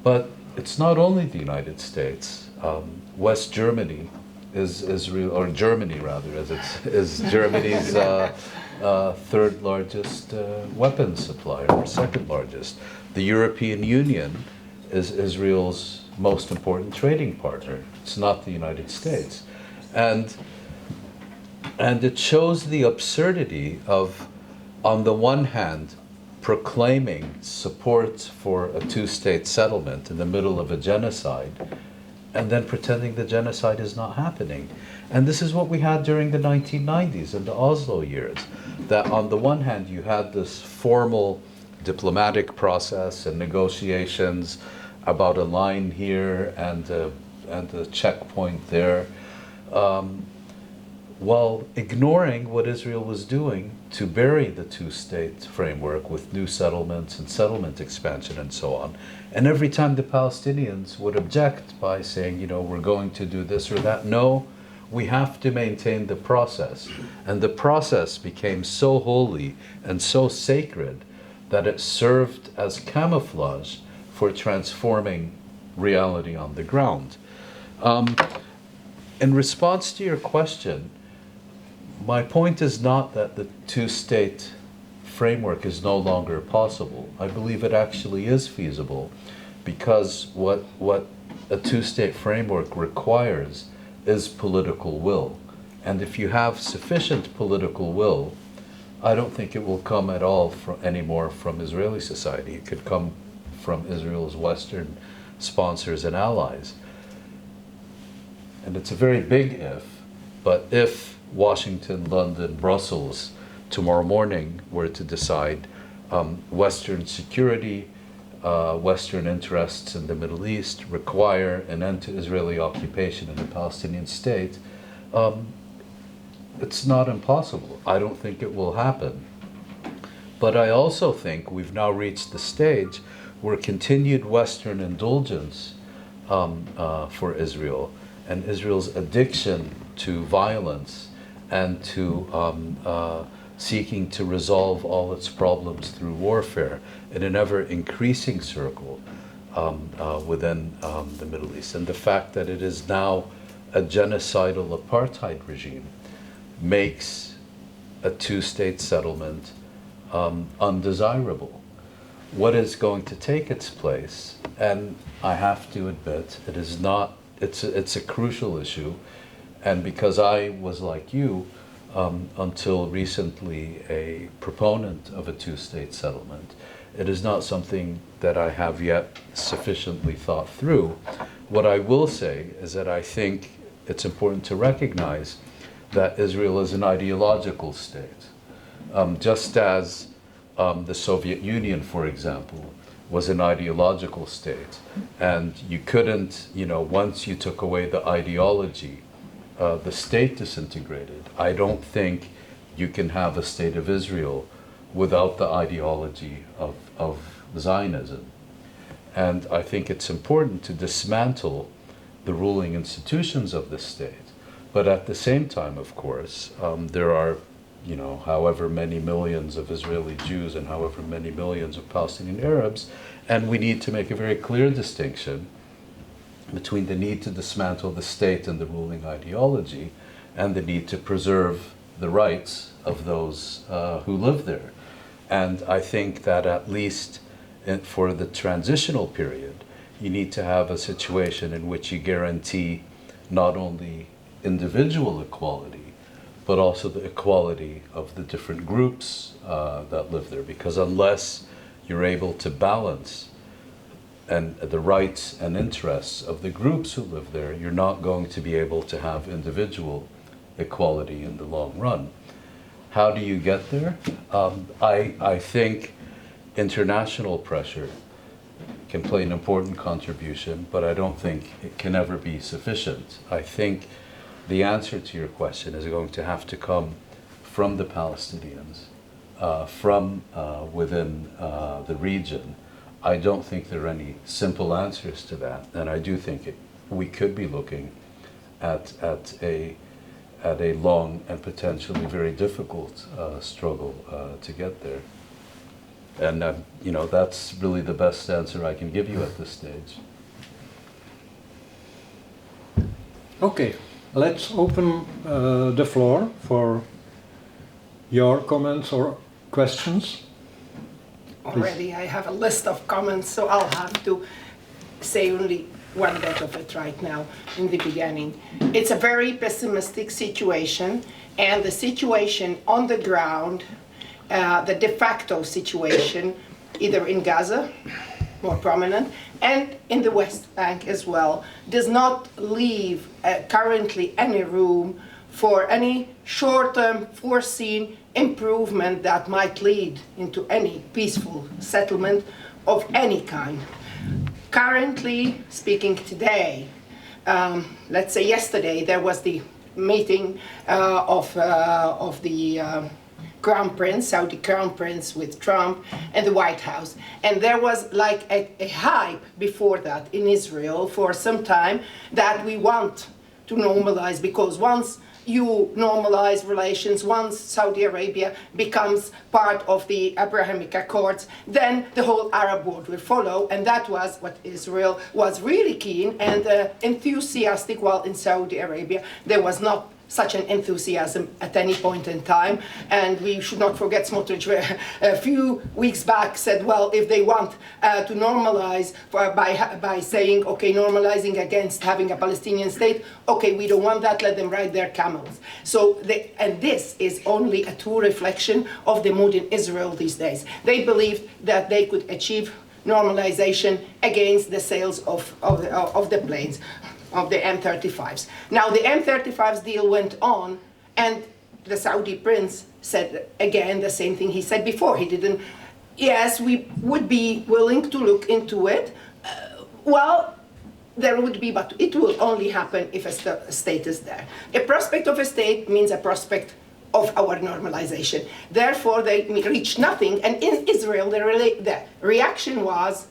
But it's not only the United States. West Germany is Israel, or Germany rather, is Germany's third largest weapons supplier, or second largest. The European Union is Israel's most important trading partner. It's not the United States. And it shows the absurdity of, on the one hand, proclaiming support for a two-state settlement in the middle of a genocide, and then pretending the genocide is not happening. And this is what we had during the 1990s and the Oslo years, that on the one hand you had this formal diplomatic process and negotiations about a line here and and a checkpoint there, while ignoring what Israel was doing to bury the two-state framework with new settlements and settlement expansion and so on. And every time the Palestinians would object by saying, we're going to do this or that, no, we have to maintain the process. And the process became so holy and so sacred that it served as camouflage for transforming reality on the ground. In response to your question, my point is not that the two-state framework is no longer possible. I believe it actually is feasible, because what a two-state framework requires is political will. And if you have sufficient political will, I don't think it will come at all anymore from Israeli society. It could come from Israel's Western sponsors and allies. And it's a very big if, but if Washington, London, Brussels tomorrow morning were to decide Western security, Western interests in the Middle East require an end to Israeli occupation in the Palestinian state, it's not impossible. I don't think it will happen. But I also think we've now reached the stage where continued Western indulgence for Israel and Israel's addiction to violence and to seeking to resolve all its problems through warfare in an ever-increasing circle within the Middle East. And the fact that it is now a genocidal apartheid regime makes a two-state settlement undesirable. What is going to take its place, and I have to admit, it's a crucial issue, and because I was like you, until recently a proponent of a two-state settlement, it is not something that I have yet sufficiently thought through. What I will say is that I think it's important to recognize that Israel is an ideological state. Just as the Soviet Union, for example, was an ideological state, and you couldn't, once you took away the ideology, the state disintegrated. I don't think you can have a state of Israel without the ideology of Zionism. And I think it's important to dismantle the ruling institutions of the state. But at the same time, of course, there are, however many millions of Israeli Jews and however many millions of Palestinian Arabs, and we need to make a very clear distinction between the need to dismantle the state and the ruling ideology and the need to preserve the rights of those who live there. And I think that at least for the transitional period, you need to have a situation in which you guarantee not only individual equality, but also the equality of the different groups that live there. Because unless you're able to balance and the rights and interests of the groups who live there, you're not going to be able to have individual equality in the long run. How do you get there? I think international pressure can play an important contribution, but I don't think it can ever be sufficient. I think the answer to your question is going to have to come from the Palestinians, from within the region. I don't think there are any simple answers to that, and I do think we could be looking at a long and potentially very difficult struggle to get there. And that's really the best answer I can give you at this stage. Okay, let's open the floor for your comments or questions. Already I have a list of comments, so I'll have to say only one bit of it right now in the beginning. It's a very pessimistic situation, and the situation on the ground, the de facto situation, either in Gaza, more prominent, and in the West Bank as well, does not leave currently any room for any short-term foreseen improvement that might lead into any peaceful settlement of any kind. Currently, speaking today, let's say yesterday, there was the meeting of the Crown Prince, Saudi Crown Prince with Trump and the White House. And there was like a hype before that in Israel for some time that we want to normalize, because once you normalize relations, once Saudi Arabia becomes part of the Abrahamic Accords, then the whole Arab world will follow. And that was what Israel was really keen and enthusiastic, while in Saudi Arabia there was not such an enthusiasm at any point in time. And we should not forget Smotrich a few weeks back said, well, if they want to normalize by saying, okay, normalizing against having a Palestinian state, okay, we don't want that, let them ride their camels. So, and this is only a true reflection of the mood in Israel these days. They believed that they could achieve normalization against the sales of the planes, of the M35s. Now the M35s deal went on, and the Saudi prince said again the same thing he said before. He didn't, yes, we would be willing to look into it. Well, there would be, but it will only happen if a state is there. A prospect of a state means a prospect of our normalization. Therefore, they reached nothing, and in Israel, the reaction was,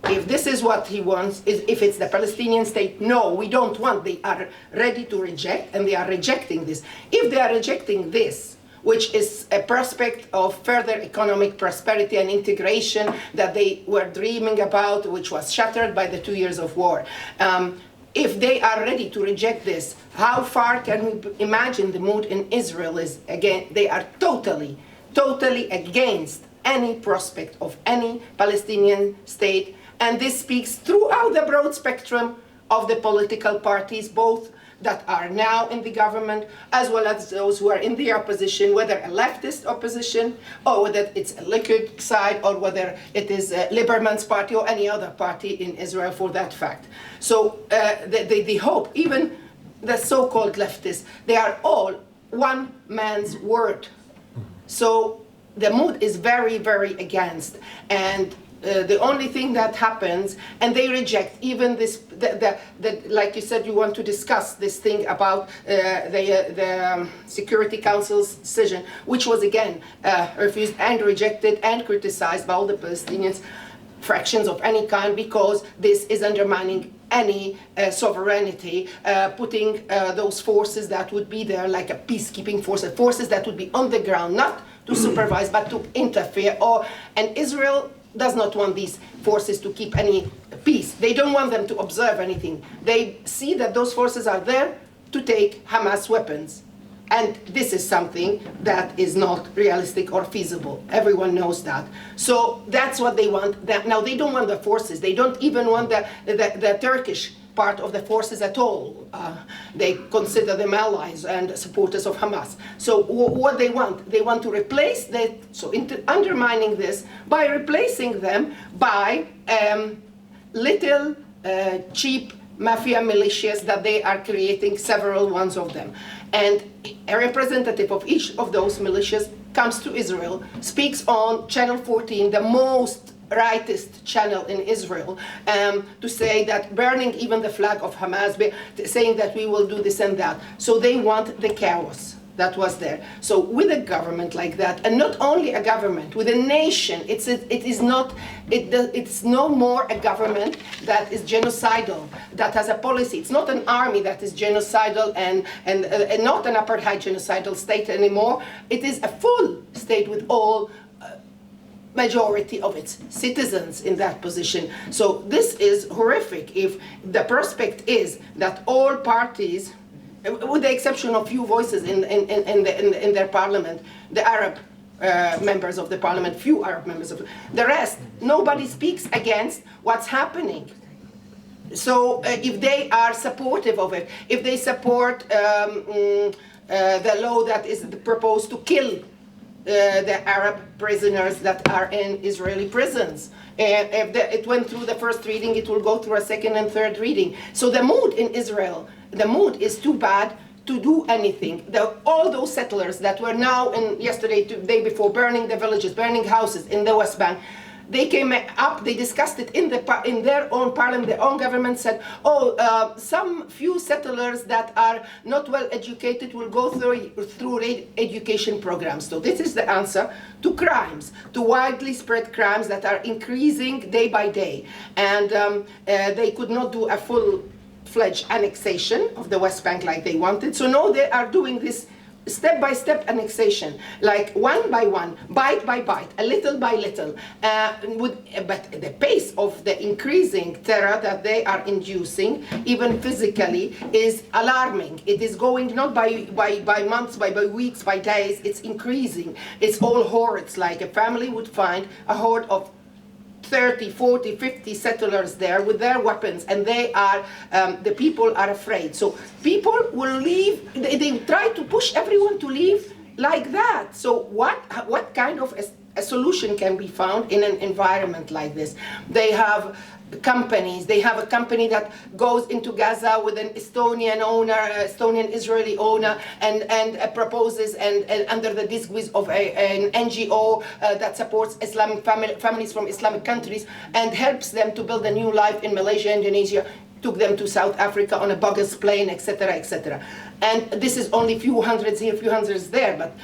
if this is what he wants, if it's the Palestinian state, no, we don't want. They are ready to reject, and they are rejecting this. If they are rejecting this, which is a prospect of further economic prosperity and integration that they were dreaming about, which was shattered by the 2 years of war, if they are ready to reject this, how far can we imagine the mood in Israel is? Again, they are totally against any prospect of any Palestinian state. And this speaks throughout the broad spectrum of the political parties, both that are now in the government, as well as those who are in the opposition, whether a leftist opposition, or whether it's a Likud side, or whether it is Lieberman's party, or any other party in Israel for that fact. So the hope, even the so-called leftists, they are all one man's word. So the mood is very, very against. And the only thing that happens, and they reject even this, like you said, you want to discuss this thing about the Security Council's decision, which was again refused and rejected and criticized by all the Palestinians, fractions of any kind, because this is undermining any sovereignty, putting those forces that would be there like a peacekeeping forces that would be on the ground, not to supervise but to interfere. And Israel does not want these forces to keep any peace. They don't want them to observe anything. They see that those forces are there to take Hamas weapons. And this is something that is not realistic or feasible. Everyone knows that. So that's what they want. Now, they don't want the forces. They don't even want the Turkish part of the forces at all. They consider them allies and supporters of Hamas. So what they want to replace that, so undermining this by replacing them by little cheap mafia militias that they are creating, several ones of them. And a representative of each of those militias comes to Israel, speaks on Channel 14, the most rightist channel in Israel, to say that burning even the flag of Hamas, saying that we will do this and that. So they want the chaos that was there. So with a government like that, and not only a government, with a nation, it's no more a government that is genocidal, that has a policy. It's not an army that is genocidal and not an apartheid genocidal state anymore. It is a full state with all majority of its citizens in that position. So this is horrific. If the prospect is that all parties, with the exception of few voices in their parliament, the Arab members of the parliament, few Arab members of the rest, nobody speaks against what's happening. So if they are supportive of it, if they support the law that is proposed to kill the Arab prisoners that are in Israeli prisons. If it went through the first reading, it will go through a second and third reading. So the mood in Israel, the mood is too bad to do anything. All those settlers that were now, yesterday, the day before, burning the villages, burning houses in the West Bank, they came up, they discussed it in their own parliament, their own government said, some few settlers that are not well educated will go through education programs. So this is the answer to crimes, to widely spread crimes that are increasing day by day. And they could not do a full-fledged annexation of the West Bank like they wanted. So now they are doing this step-by-step annexation, like one by one, bite by bite, a little by little. But the pace of the increasing terror that they are inducing, even physically, is alarming. It is going not by months, by weeks, by days. It's increasing. It's all hordes. Like a family would find a horde of 30, 40, 50 settlers there with their weapons, and they are, the people are afraid. So people will leave, they try to push everyone to leave like that. So what kind of a solution can be found in an environment like this? They have companies. They have a company that goes into Gaza with an Estonian owner, Estonian-Israeli owner, and proposes and under the disguise of an NGO that supports Islamic families from Islamic countries and helps them to build a new life in Malaysia, Indonesia, took them to South Africa on a bogus plane, etc., etc. And this is only few hundreds here, few hundreds there, but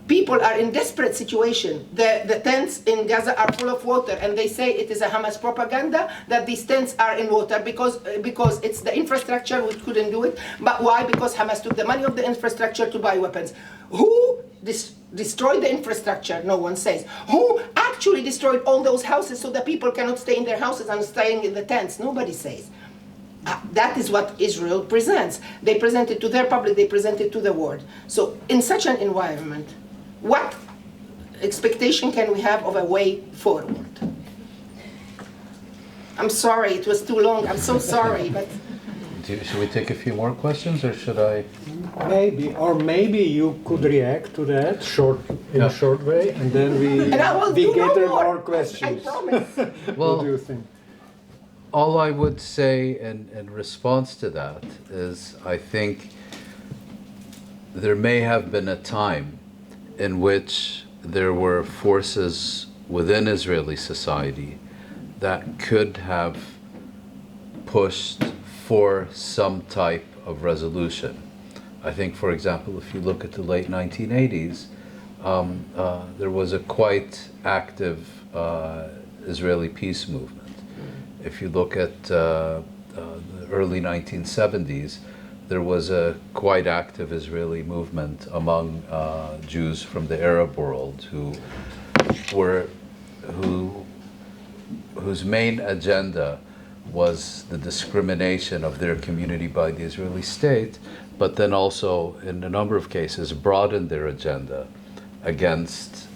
people are in desperate situation. The tents in Gaza are full of water, and they say it is a Hamas propaganda that these tents are in water because it's the infrastructure which couldn't do it. But why? Because Hamas took the money of the infrastructure to buy weapons. Who destroyed the infrastructure? No one says. Who actually destroyed all those houses so that people cannot stay in their houses and staying in the tents? Nobody says. That is what Israel presents. They present it to their public, they present it to the world. So in such an environment, what expectation can we have of a way forward? I'm sorry, it was too long. I'm so sorry, but Should we take a few more questions, or should I? Maybe you could react to that in a short way, and then we gather more questions. I promise. What do you think? All I would say in response to that is I think there may have been a time in which there were forces within Israeli society that could have pushed for some type of resolution. I think, for example, if you look at the late 1980s, there was a quite active Israeli peace movement. If you look at the early 1970s, there was a quite active Israeli movement among Jews from the Arab world whose main agenda was the discrimination of their community by the Israeli state, but then also, in a number of cases, broadened their agenda against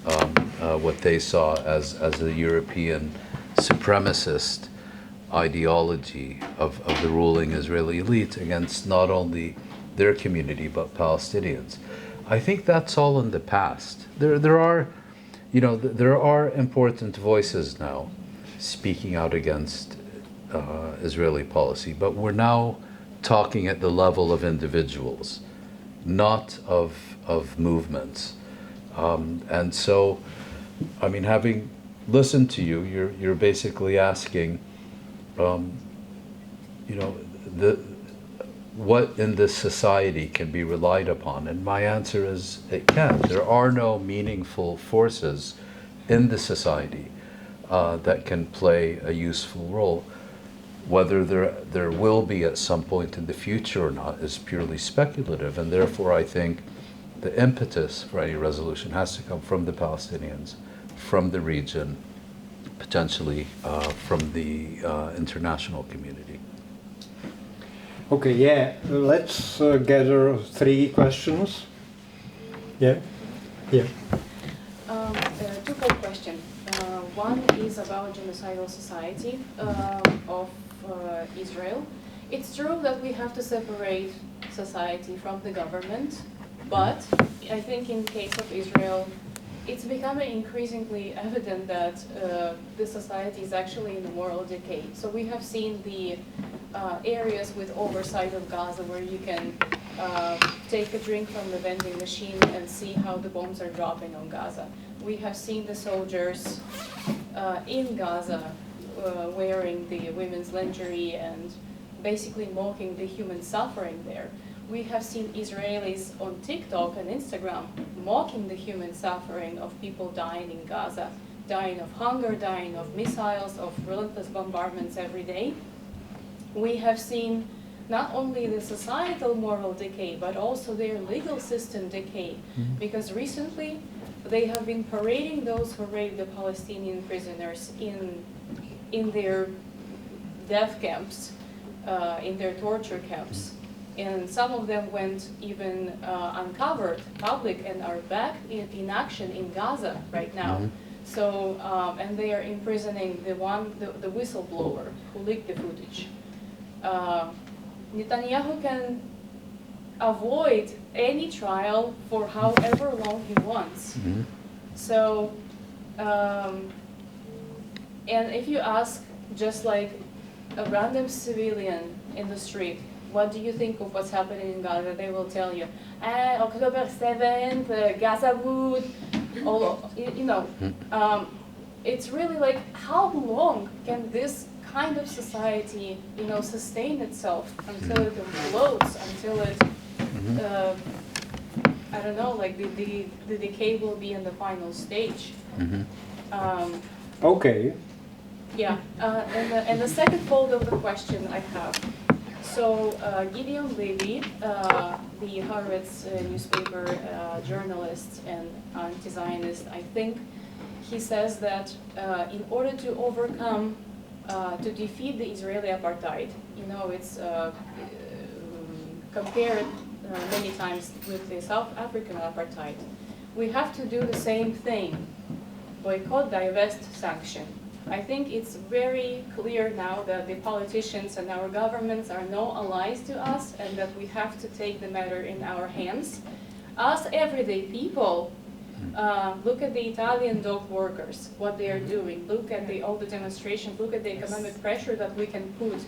what they saw as a European supremacist ideology of the ruling Israeli elite against not only their community but Palestinians. I think that's all in the past. There are important voices now speaking out against Israeli policy, but we're now talking at the level of individuals, not of movements. And so, I mean, having listened to you, you're basically asking, what in this society can be relied upon? And my answer is it can't. There are no meaningful forces in the society that can play a useful role. Whether there will be at some point in the future or not is purely speculative, and therefore I think the impetus for any resolution has to come from the Palestinians, from the region, potentially from the international community. Okay, let's gather 3 questions. Two quick questions. One is about genocidal society of Israel. It's true that we have to separate society from the government, but I think in the case of Israel, it's becoming increasingly evident that the society is actually in a moral decay. So we have seen the areas with oversight of Gaza where you can take a drink from the vending machine and see how the bombs are dropping on Gaza. We have seen the soldiers in Gaza wearing the women's lingerie and basically mocking the human suffering there. We have seen Israelis on TikTok and Instagram mocking the human suffering of people dying in Gaza, dying of hunger, dying of missiles, of relentless bombardments every day. We have seen not only the societal moral decay, but also their legal system decay, because recently they have been parading those who raped the Palestinian prisoners in their death camps, in their torture camps. And some of them went even uncovered, public, and are back in action in Gaza right now. So, and they are imprisoning the whistleblower who leaked the footage. Netanyahu can avoid any trial for however long he wants. So, and if you ask just like a random civilian in the street, what do you think of what's happening in Gaza? They will tell you, October 7th, Gaza wood, all, you know. It's really like, how long can this kind of society, you know, sustain itself until it implodes, until it, I don't know, like the decay will be in the final stage. Okay. Yeah, and the second fold of the question I have. So Gideon Levy, the Haaretz newspaper journalist and anti-Zionist, I think, he says that in order to overcome, to defeat the Israeli apartheid, you know, it's compared many times with the South African apartheid, we have to do the same thing: boycott, divest, sanction. I think it's very clear now that the politicians and our governments are no allies to us, and that we have to take the matter in our hands. Us everyday people, look at the Italian dock workers, what they are doing. Look at all the demonstrations. Look at the economic pressure that we can put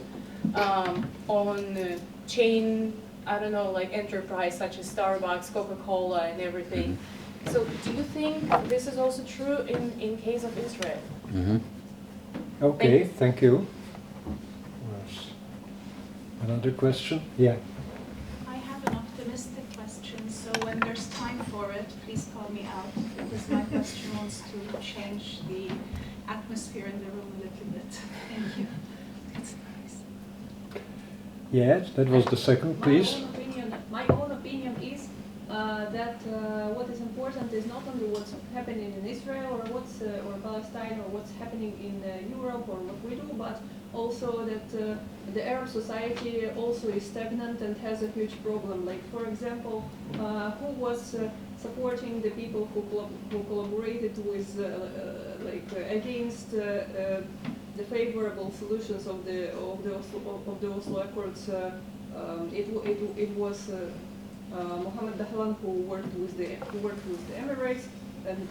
on chain, I don't know, like enterprise such as Starbucks, Coca-Cola, and everything. So do you think this is also true in case of Israel? Okay, thank you. Yes. Another question? Yeah. I have an optimistic question, so when there's time for it, please call me out, because my question wants to change the atmosphere in the room a little bit. Thank you. That's nice. Yes, that was the second, please. My own opinion is that what is important is not only what's happening in Israel or Palestine or what's happening in Europe or what we do, but also that the Arab society also is stagnant and has a huge problem. Like, for example, who was supporting the people who collaborated with against the favorable solutions of the Oslo Accords? It was Mohammed Dahlan who worked with the Emirates, and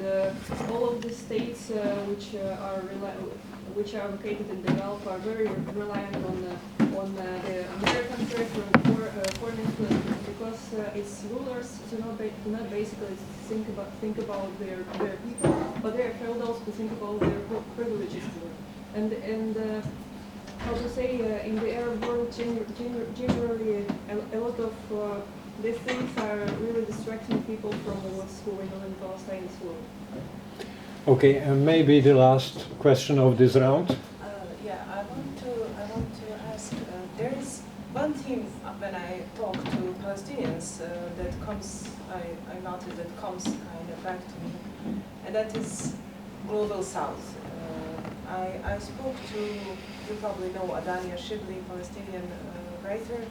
all of the states which are located in the Gulf are very reliant on the American trade foreign influence, because its rulers do not basically think about their people, but they are failed also to think about their privileges. And how to say, in the Arab world generally a lot of these things are really distracting people from what's going on in Palestine as well. Okay, and maybe the last question of this round. Yeah, I want to ask. There is one thing when I talk to Palestinians that comes, I noticed that comes kind of back to me, and that is global South. I spoke to, you probably know, Adania Shibli, Palestinian writer,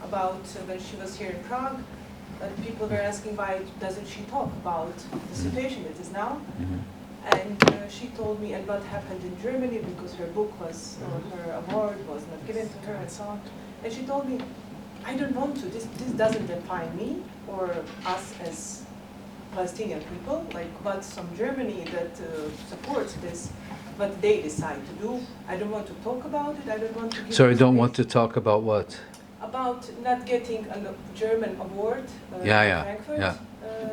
about when she was here in Prague, and people were asking why doesn't she talk about the situation it is now. And she told me, and what happened in Germany, because her book was, or her award was not given to her and so on. And she told me, I don't want to, this doesn't define me or us as Palestinian people, like what's from Germany that supports this, what they decide to do. I don't want to talk about it, I don't want to give Sorry, don't want to talk about what? about not getting a German award Yeah, in yeah, Frankfurt. yeah.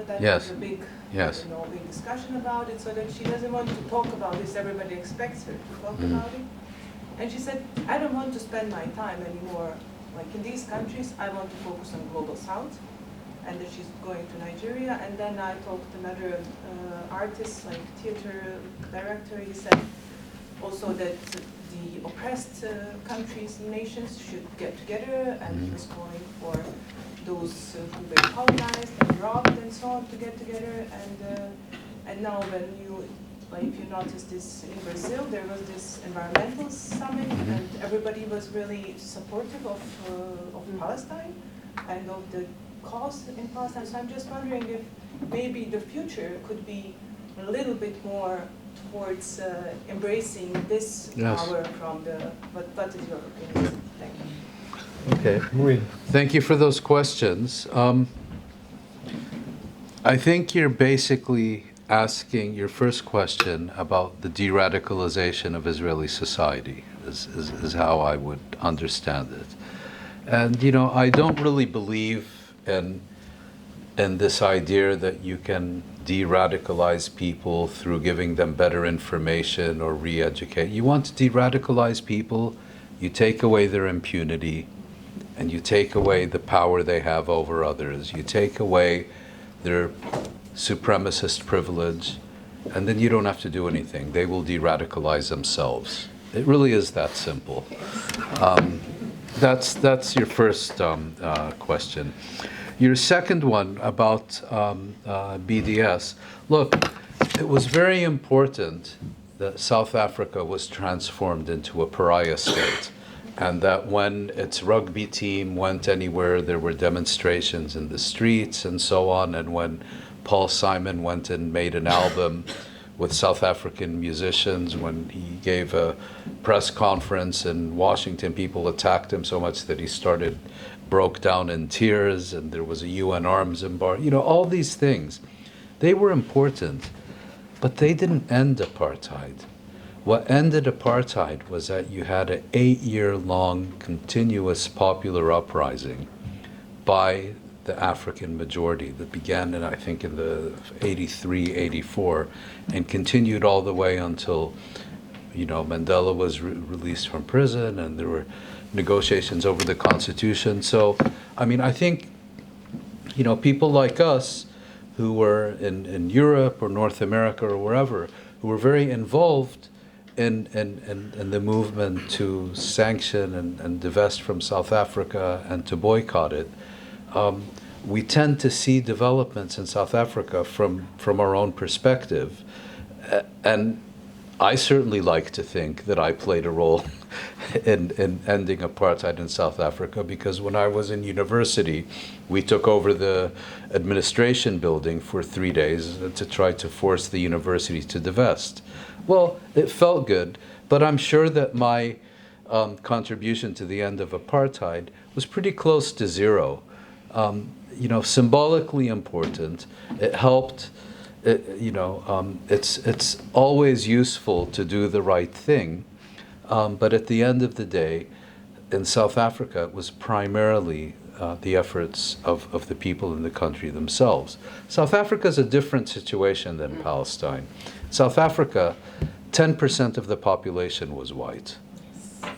That Yes. was a big, Yes. big discussion about it. So that she doesn't want to talk about this. Everybody expects her to talk about it. And she said, I don't want to spend my time anymore. Like in these countries, I want to focus on Global South. And that she's going to Nigeria. And then I talked to another artist, like theater director. He said also that the oppressed countries and nations should get together, and he was calling for those who were colonized and robbed and so on to get together. And now when you, like, if you notice this in Brazil, there was this environmental summit, and everybody was really supportive of Palestine and of the cause in Palestine. So I'm just wondering if maybe the future could be a little bit more towards embracing this power from the. What is your opinion? Thank you. Okay. Mouin. Thank you for those questions. I think you're basically asking your first question about the de-radicalization of Israeli society, is how I would understand it. And, I don't really believe in this idea that you can de-radicalize people through giving them better information or re-educate. You want to de-radicalize people, you take away their impunity, and you take away the power they have over others. You take away their supremacist privilege, and then you don't have to do anything. They will de-radicalize themselves. It really is that simple. That's your first question. Your second one about BDS. Look, it was very important that South Africa was transformed into a pariah state, and that when its rugby team went anywhere, there were demonstrations in the streets and so on, and when Paul Simon went and made an album with South African musicians, when he gave a press conference in Washington, people attacked him so much that he broke down in tears, and there was a UN arms embargo. All these things, they were important, but they didn't end apartheid. What ended apartheid was that you had an 8-year-long continuous popular uprising by the African majority that began in, I think, in the 83, 84, and continued all the way until, Mandela was released from prison, and there were negotiations over the Constitution. So, I think, people like us who were in Europe or North America or wherever, who were very involved in the movement to sanction and divest from South Africa and to boycott it, we tend to see developments in South Africa from our own perspective. And I certainly like to think that I played a role in ending apartheid in South Africa, because when I was in university, we took over the administration building for 3 days to try to force the university to divest. Well, it felt good, but I'm sure that my contribution to the end of apartheid was pretty close to zero. Symbolically important. It helped. It's always useful to do the right thing, but at the end of the day, in South Africa, it was primarily the efforts of the people in the country themselves. South Africa is a different situation than Palestine. South Africa, 10% of the population was white,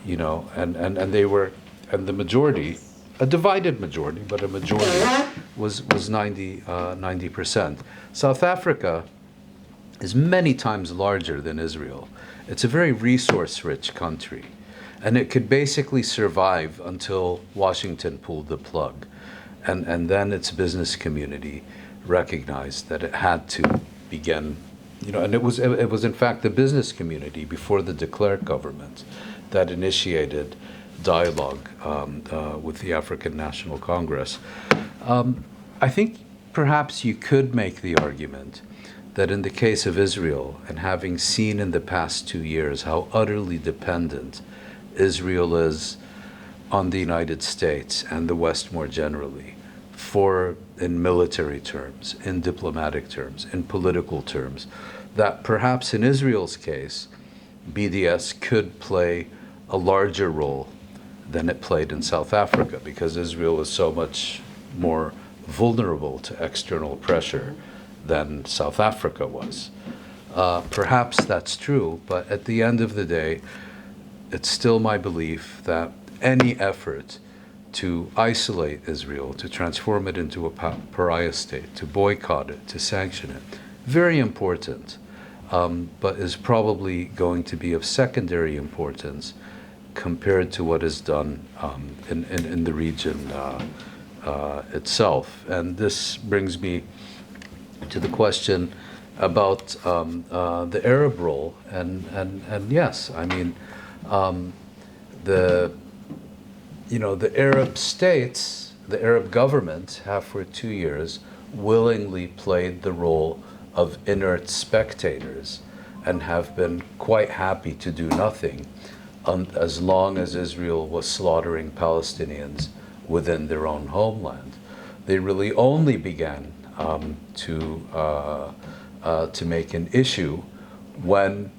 and they were, and the majority, a divided majority, but a majority was 90%. South Africa is many times larger than Israel. It's a very resource-rich country, and it could basically survive until Washington pulled the plug, and then its business community recognized that it had to begin, and it was in fact the business community before the de Klerk government that initiated dialogue with the African National Congress. I think perhaps you could make the argument that in the case of Israel, and having seen in the past 2 years how utterly dependent Israel is on the United States and the West more generally, in military terms, in diplomatic terms, in political terms, that perhaps in Israel's case, BDS could play a larger role than it played in South Africa, because Israel is so much more vulnerable to external pressure than South Africa was. Perhaps that's true, but at the end of the day, it's still my belief that any effort to isolate Israel, to transform it into a pariah state, to boycott it, to sanction it, very important, but is probably going to be of secondary importance compared to what is done in the region itself. And this brings me to the question about the Arab role. And yes, I mean, the Arab states, the Arab governments have for 2 years willingly played the role of inert spectators and have been quite happy to do nothing as long as Israel was slaughtering Palestinians within their own homeland. They really only began to make an issue when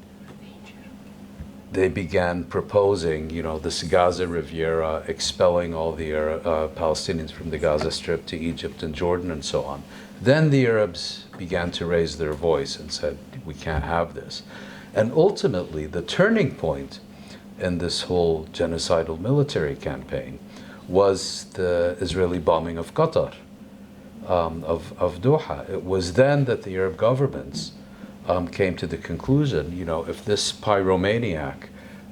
they began proposing, this Gaza Riviera, expelling all the Palestinians from the Gaza Strip to Egypt and Jordan and so on. Then the Arabs began to raise their voice and said, we can't have this. And ultimately, the turning point in this whole genocidal military campaign was the Israeli bombing of Qatar, of Doha. It was then that the Arab governments came to the conclusion, if this pyromaniac,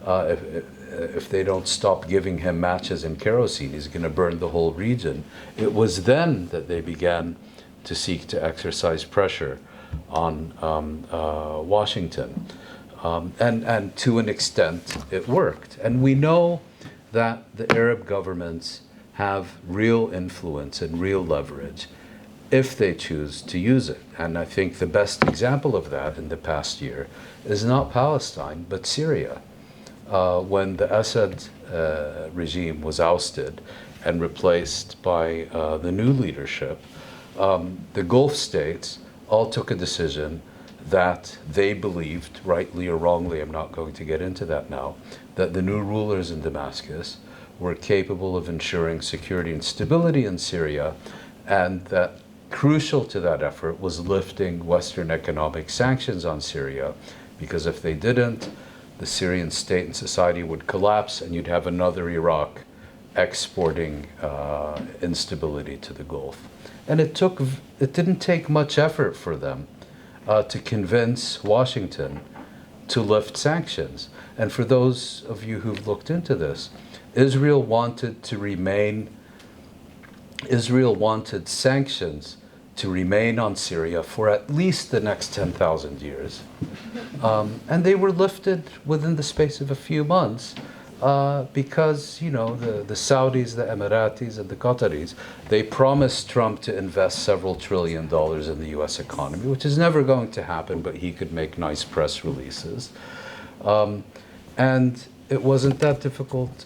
if they don't stop giving him matches and kerosene, he's going to burn the whole region. It was then that they began to seek to exercise pressure on Washington. And to an extent, it worked. And we know that the Arab governments have real influence and real leverage if they choose to use it. And I think the best example of that in the past year is not Palestine, but Syria. When the Assad regime was ousted and replaced by the new leadership, the Gulf states all took a decision that they believed, rightly or wrongly, I'm not going to get into that now, that the new rulers in Damascus were capable of ensuring security and stability in Syria, and that crucial to that effort was lifting Western economic sanctions on Syria, because if they didn't, the Syrian state and society would collapse and you'd have another Iraq exporting instability to the Gulf. And it didn't take much effort for them to convince Washington to lift sanctions. And for those of you who've looked into this, Israel wanted sanctions to remain on Syria for at least the next 10,000 years. And they were lifted within the space of a few months because, the Saudis, the Emiratis, and the Qataris, they promised Trump to invest several $1 trillion in the US economy, which is never going to happen, but he could make nice press releases. And it wasn't that difficult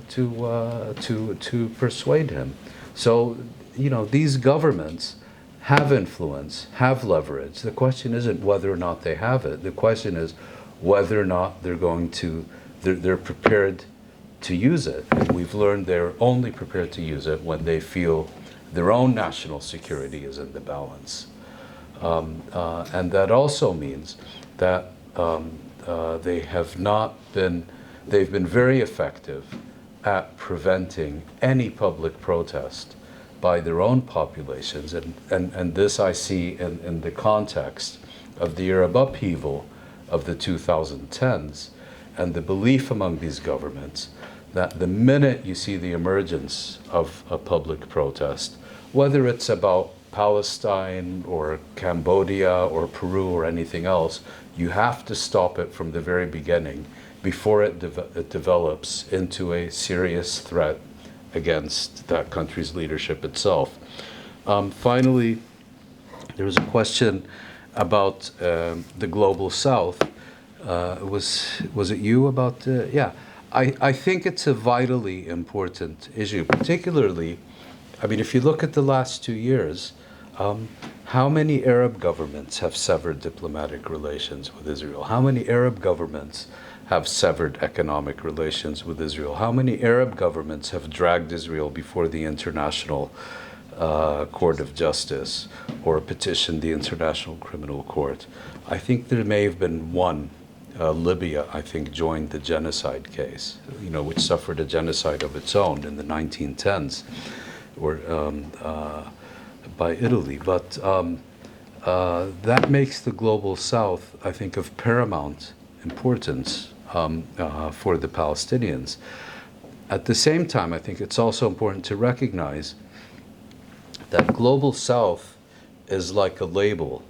to persuade him. So, these governments have influence, have leverage. The question isn't whether or not they have it. The question is whether or not they're prepared to use it. And we've learned they're only prepared to use it when they feel their own national security is in the balance. And that also means that they've been very effective at preventing any public protest by their own populations. And this I see in the context of the Arab upheaval of the 2010s and the belief among these governments that the minute you see the emergence of a public protest, whether it's about Palestine or Cambodia or Peru or anything else, you have to stop it from the very beginning before it develops into a serious threat against that country's leadership itself. Finally, there was a question about the global south. Was it you about? Yeah, I think it's a vitally important issue, particularly. I mean, if you look at the last 2 years, how many Arab governments have severed diplomatic relations with Israel? How many Arab governments have severed economic relations with Israel? How many Arab governments have dragged Israel before the International Court of Justice or petitioned the International Criminal Court? I think there may have been one. Libya, I think, joined the genocide case, which suffered a genocide of its own in the 1910s, or by Italy. But that makes the global South, I think, of paramount importance for the Palestinians. At the same time, I think it's also important to recognize that global South is like a label.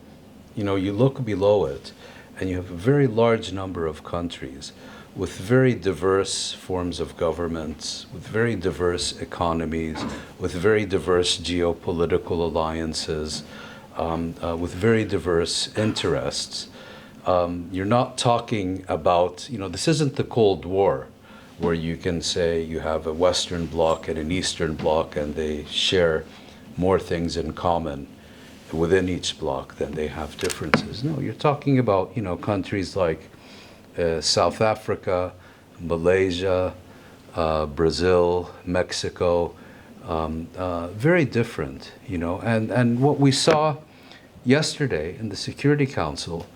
You look below it, and you have a very large number of countries with very diverse forms of governments, with very diverse economies, with very diverse geopolitical alliances, with very diverse interests. You're not talking about, this isn't the Cold War, where you can say you have a Western bloc and an Eastern bloc, and they share more things in common within each bloc than they have differences. No, you're talking about, countries like South Africa, Malaysia, Brazil, Mexico, very different, and what we saw yesterday in the Security Council,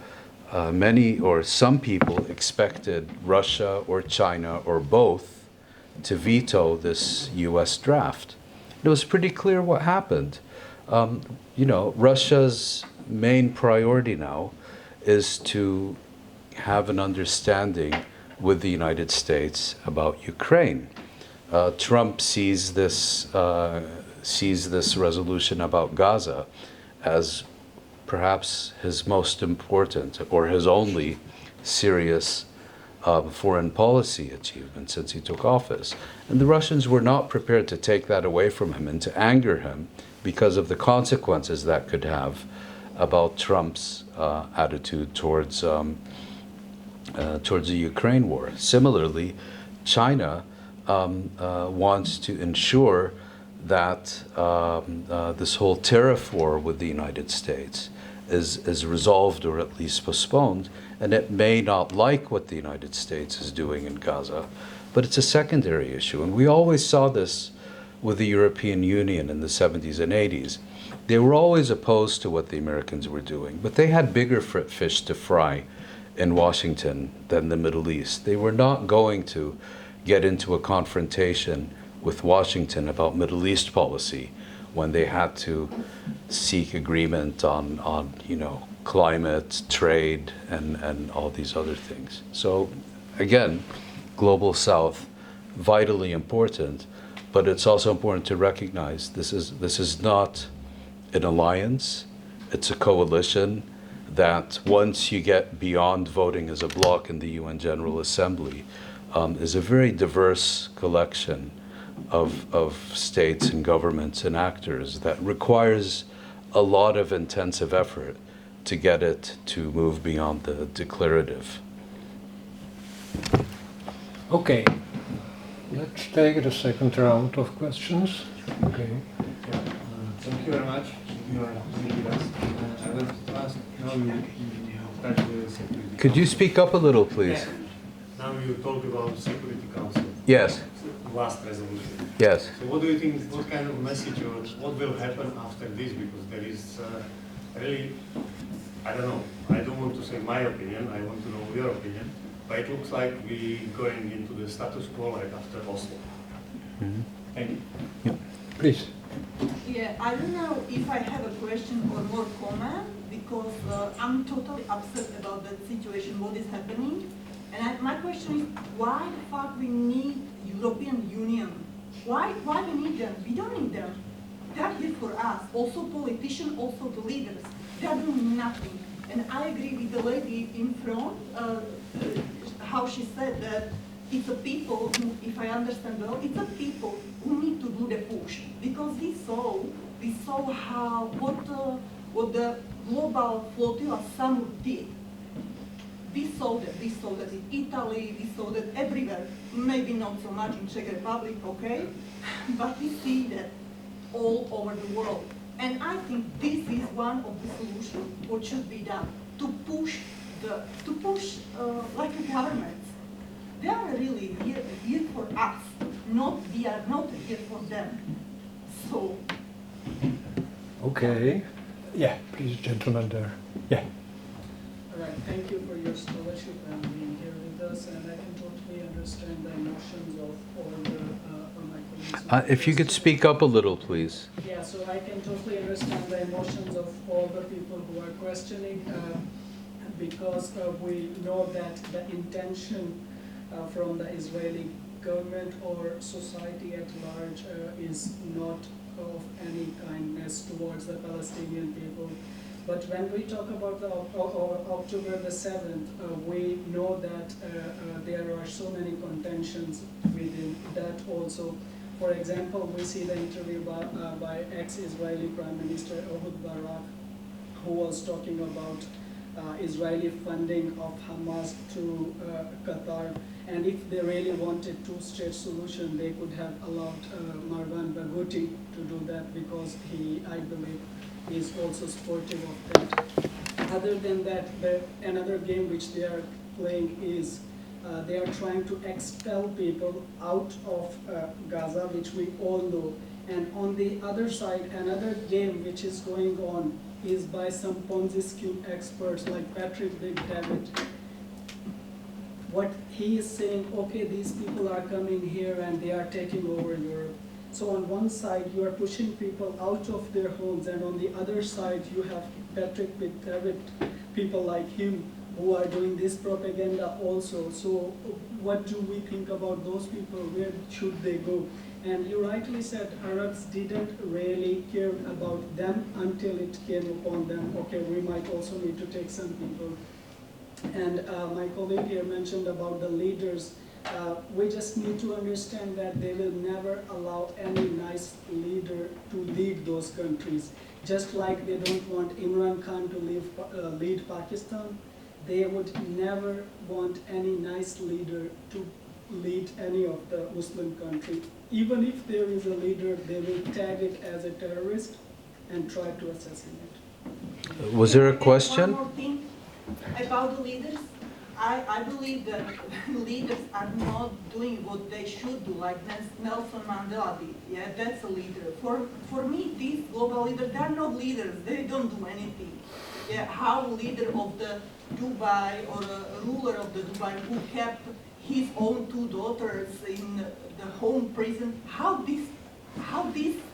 many or some people expected Russia or China or both to veto this US draft. It was pretty clear what happened. Russia's main priority now is to have an understanding with the United States about Ukraine. Trump sees this resolution about Gaza as perhaps his most important or his only serious foreign policy achievement since he took office. And the Russians were not prepared to take that away from him and to anger him because of the consequences that could have about Trump's attitude towards the Ukraine war. Similarly, China wants to ensure that this whole tariff war with the United States is resolved or at least postponed, and it may not like what the United States is doing in Gaza, but it's a secondary issue. And we always saw this with the European Union in the 70s and 80s. They were always opposed to what the Americans were doing, but they had bigger fish to fry in Washington than the Middle East. They were not going to get into a confrontation with Washington about Middle East policy when they had to seek agreement on climate, trade, and all these other things. So again, Global South, vitally important, but it's also important to recognize this is not an alliance, it's a coalition that once you get beyond voting as a bloc in the UN General Assembly, is a very diverse collection of states and governments and actors that requires a lot of intensive effort to get it to move beyond the declarative. Okay, let's take the second round of questions. Okay. Thank you very much. You are with us. I want to ask how you touch the Security Could you Council. speak up a little, please? Now you talk about Security Council. Yes, Last resolution. yes. So what do you think, what kind of message or what will happen after this? Because there is really, I don't know, I don't want to say my opinion, I want to know your opinion, but it looks like we going into the status quo like after Oslo. Mhm. Thank you. Please. Yeah, I don't know if I have a question or more comment, because I'm totally upset about that situation, what is happening. And my question is, why the fuck we need European Union? Why we need them? We don't need them. They're here for us, also politicians, also the leaders. They're doing nothing. And I agree with the lady in front, how she said that it's the people who, if I understand well, it's the people who need to do the push. Because we saw how, what the global flotilla summit did. We saw that in Italy, we saw that everywhere, maybe not so much in Czech Republic, okay? But we see that all over the world. And I think this is one of the solutions what should be done to push like the governments. They are really here for us, not we are not here for them. So. Okay. Yeah, please, gentlemen there. Yeah. All right, thank you for your scholarship and being here with us, and I can totally understand the emotions of all my colleagues. If you could speak up a little, please. Yeah, so I can totally understand the emotions of all the people who are questioning, because we know that the intention from the Israeli government or society at large is not of any kindness towards the Palestinian people. But when we talk about the October the 7th, we know that there are so many contentions within that also. For example, we see the interview by ex-Israeli Prime Minister Ehud Barak, who was talking about Israeli funding of Hamas to Qatar. And if they really wanted two-state solution, they could have allowed Marwan Barghouti to do that, because he, I believe, is also supportive of that. Other than that, another game which they are playing is they are trying to expel people out of Gaza, which we all know. And on the other side, another game which is going on is by some Ponzi scheme experts like Patrick David. What he is saying, okay, these people are coming here and they are taking over Europe. So on one side, you are pushing people out of their homes, and on the other side, you have Patrick David, people like him, who are doing this propaganda also. So what do we think about those people? Where should they go? And you rightly said Arabs didn't really care about them until it came upon them. Okay, we might also need to take some people. And my colleague here mentioned about the leaders. We just need to understand that they will never allow any nice leader to lead those countries. Just like they don't want Imran Khan to lead Pakistan, they would never want any nice leader to lead any of the Muslim country. Even if there is a leader, they will tag it as a terrorist and try to assassinate. Was there a question? One more thing about the leaders. I believe that leaders are not doing what they should do, like Nelson Mandela did. Yeah, that's a leader. For me, these global leaders, they are not leaders. They don't do anything. Yeah, how leader of the Dubai or a ruler of the Dubai who kept his own two daughters in the home prison, how this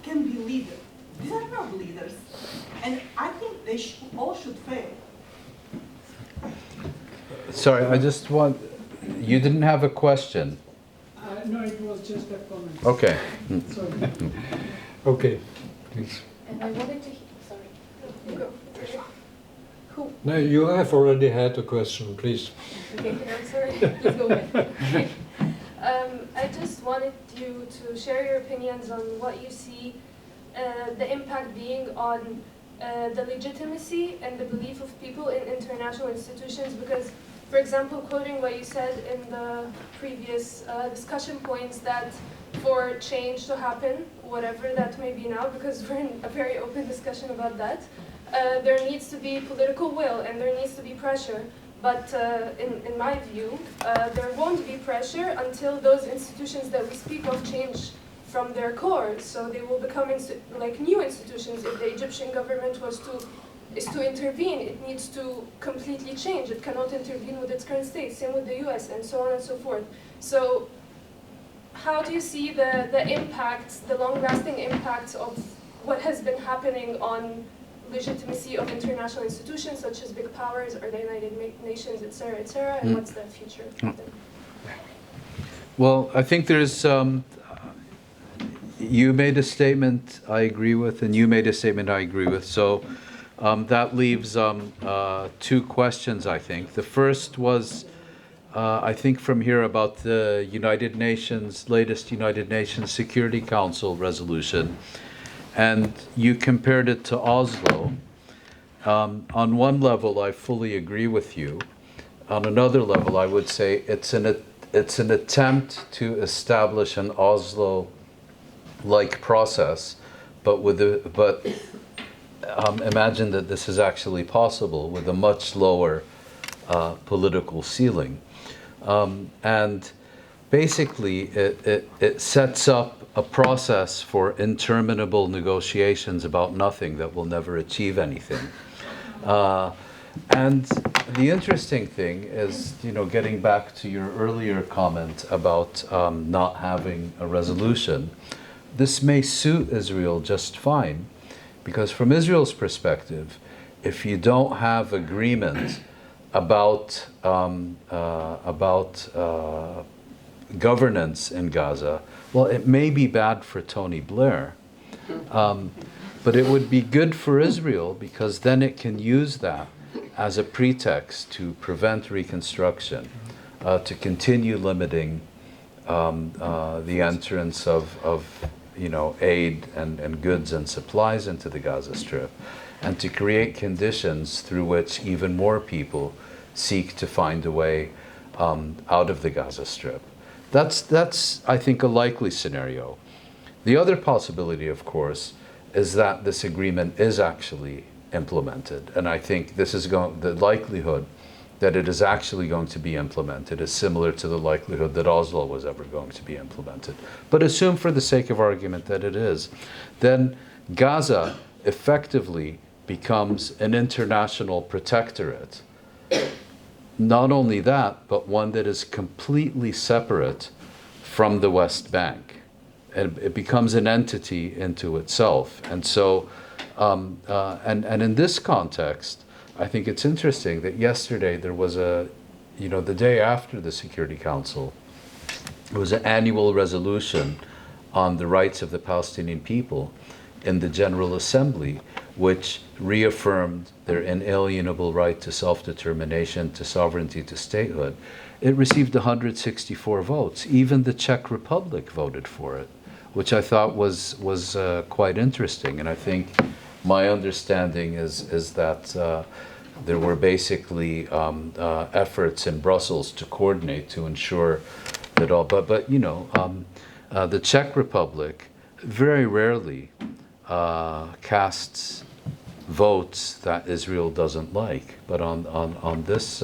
can be leaders? These are not leaders. And I think they all should fail. Sorry, I just want, you didn't have a question. No, it was just a comment. Okay. Sorry. Okay, please. And I wanted to, sorry, you go. Who? No, you have already had a question, please. Okay, I'm sorry, please go ahead. I just wanted you to share your opinions on what you see the impact being on the legitimacy and the belief of people in international institutions, because, for example, quoting what you said in the previous discussion points, that for change to happen, whatever that may be now, because we're in a very open discussion about that, there needs to be political will and there needs to be pressure. But in my view, there won't be pressure until those institutions that we speak of change from their core. So they will become like new institutions. If the Egyptian government is to intervene, it needs to completely change. It cannot intervene with its current state. Same with the US, and so on and so forth. So how do you see the impacts, the long-lasting impacts of what has been happening on legitimacy of international institutions such as big powers or the United Nations, et cetera, and what's the future of them? Well, I think there's, you made a statement I agree with, and you made a statement I agree with. So that leaves two questions, I think. The first was, I think from here about the United Nations, latest United Nations Security Council resolution. And you compared it to Oslo. On one level, I fully agree with you. On another level, I would say it's an attempt to establish an Oslo-like process, but imagine that this is actually possible with a much lower political ceiling. And basically, it sets up a process for interminable negotiations about nothing that will never achieve anything. And the interesting thing is, getting back to your earlier comment about not having a resolution, this may suit Israel just fine, because from Israel's perspective, if you don't have agreement about governance in Gaza, well, it may be bad for Tony Blair, but it would be good for Israel, because then it can use that as a pretext to prevent reconstruction, to continue limiting the entrance of aid and goods and supplies into the Gaza Strip, and to create conditions through which even more people seek to find a way out of the Gaza Strip. That's I think, a likely scenario. The other possibility, of course, is that this agreement is actually implemented, and I think this is the likelihood that it is actually going to be implemented is similar to the likelihood that Oslo was ever going to be implemented. But assume for the sake of argument that it is, then Gaza effectively becomes an international protectorate. Not only that, but one that is completely separate from the West Bank. And it becomes an entity into itself. And so, and in this context, I think it's interesting that yesterday there was the day after the Security Council, there was an annual resolution on the rights of the Palestinian people in the General Assembly, which reaffirmed their inalienable right to self-determination, to sovereignty, to statehood. It received 164 votes. Even the Czech Republic voted for it, which I thought was quite interesting. And I think my understanding is that there were basically efforts in Brussels to coordinate to ensure that all. But the Czech Republic very rarely casts votes that Israel doesn't like. But on this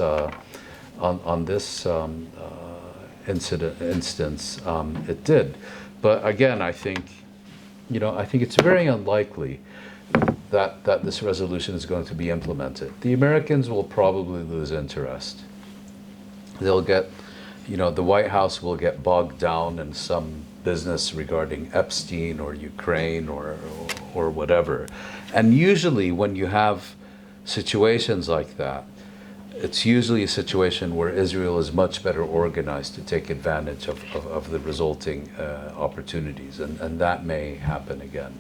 instance, it did. But again, I think it's very unlikely that this resolution is going to be implemented. The Americans will probably lose interest. They'll get, the White House will get bogged down in some business regarding Epstein or Ukraine or whatever. And usually when you have situations like that, it's usually a situation where Israel is much better organized to take advantage of the resulting opportunities, and that may happen again.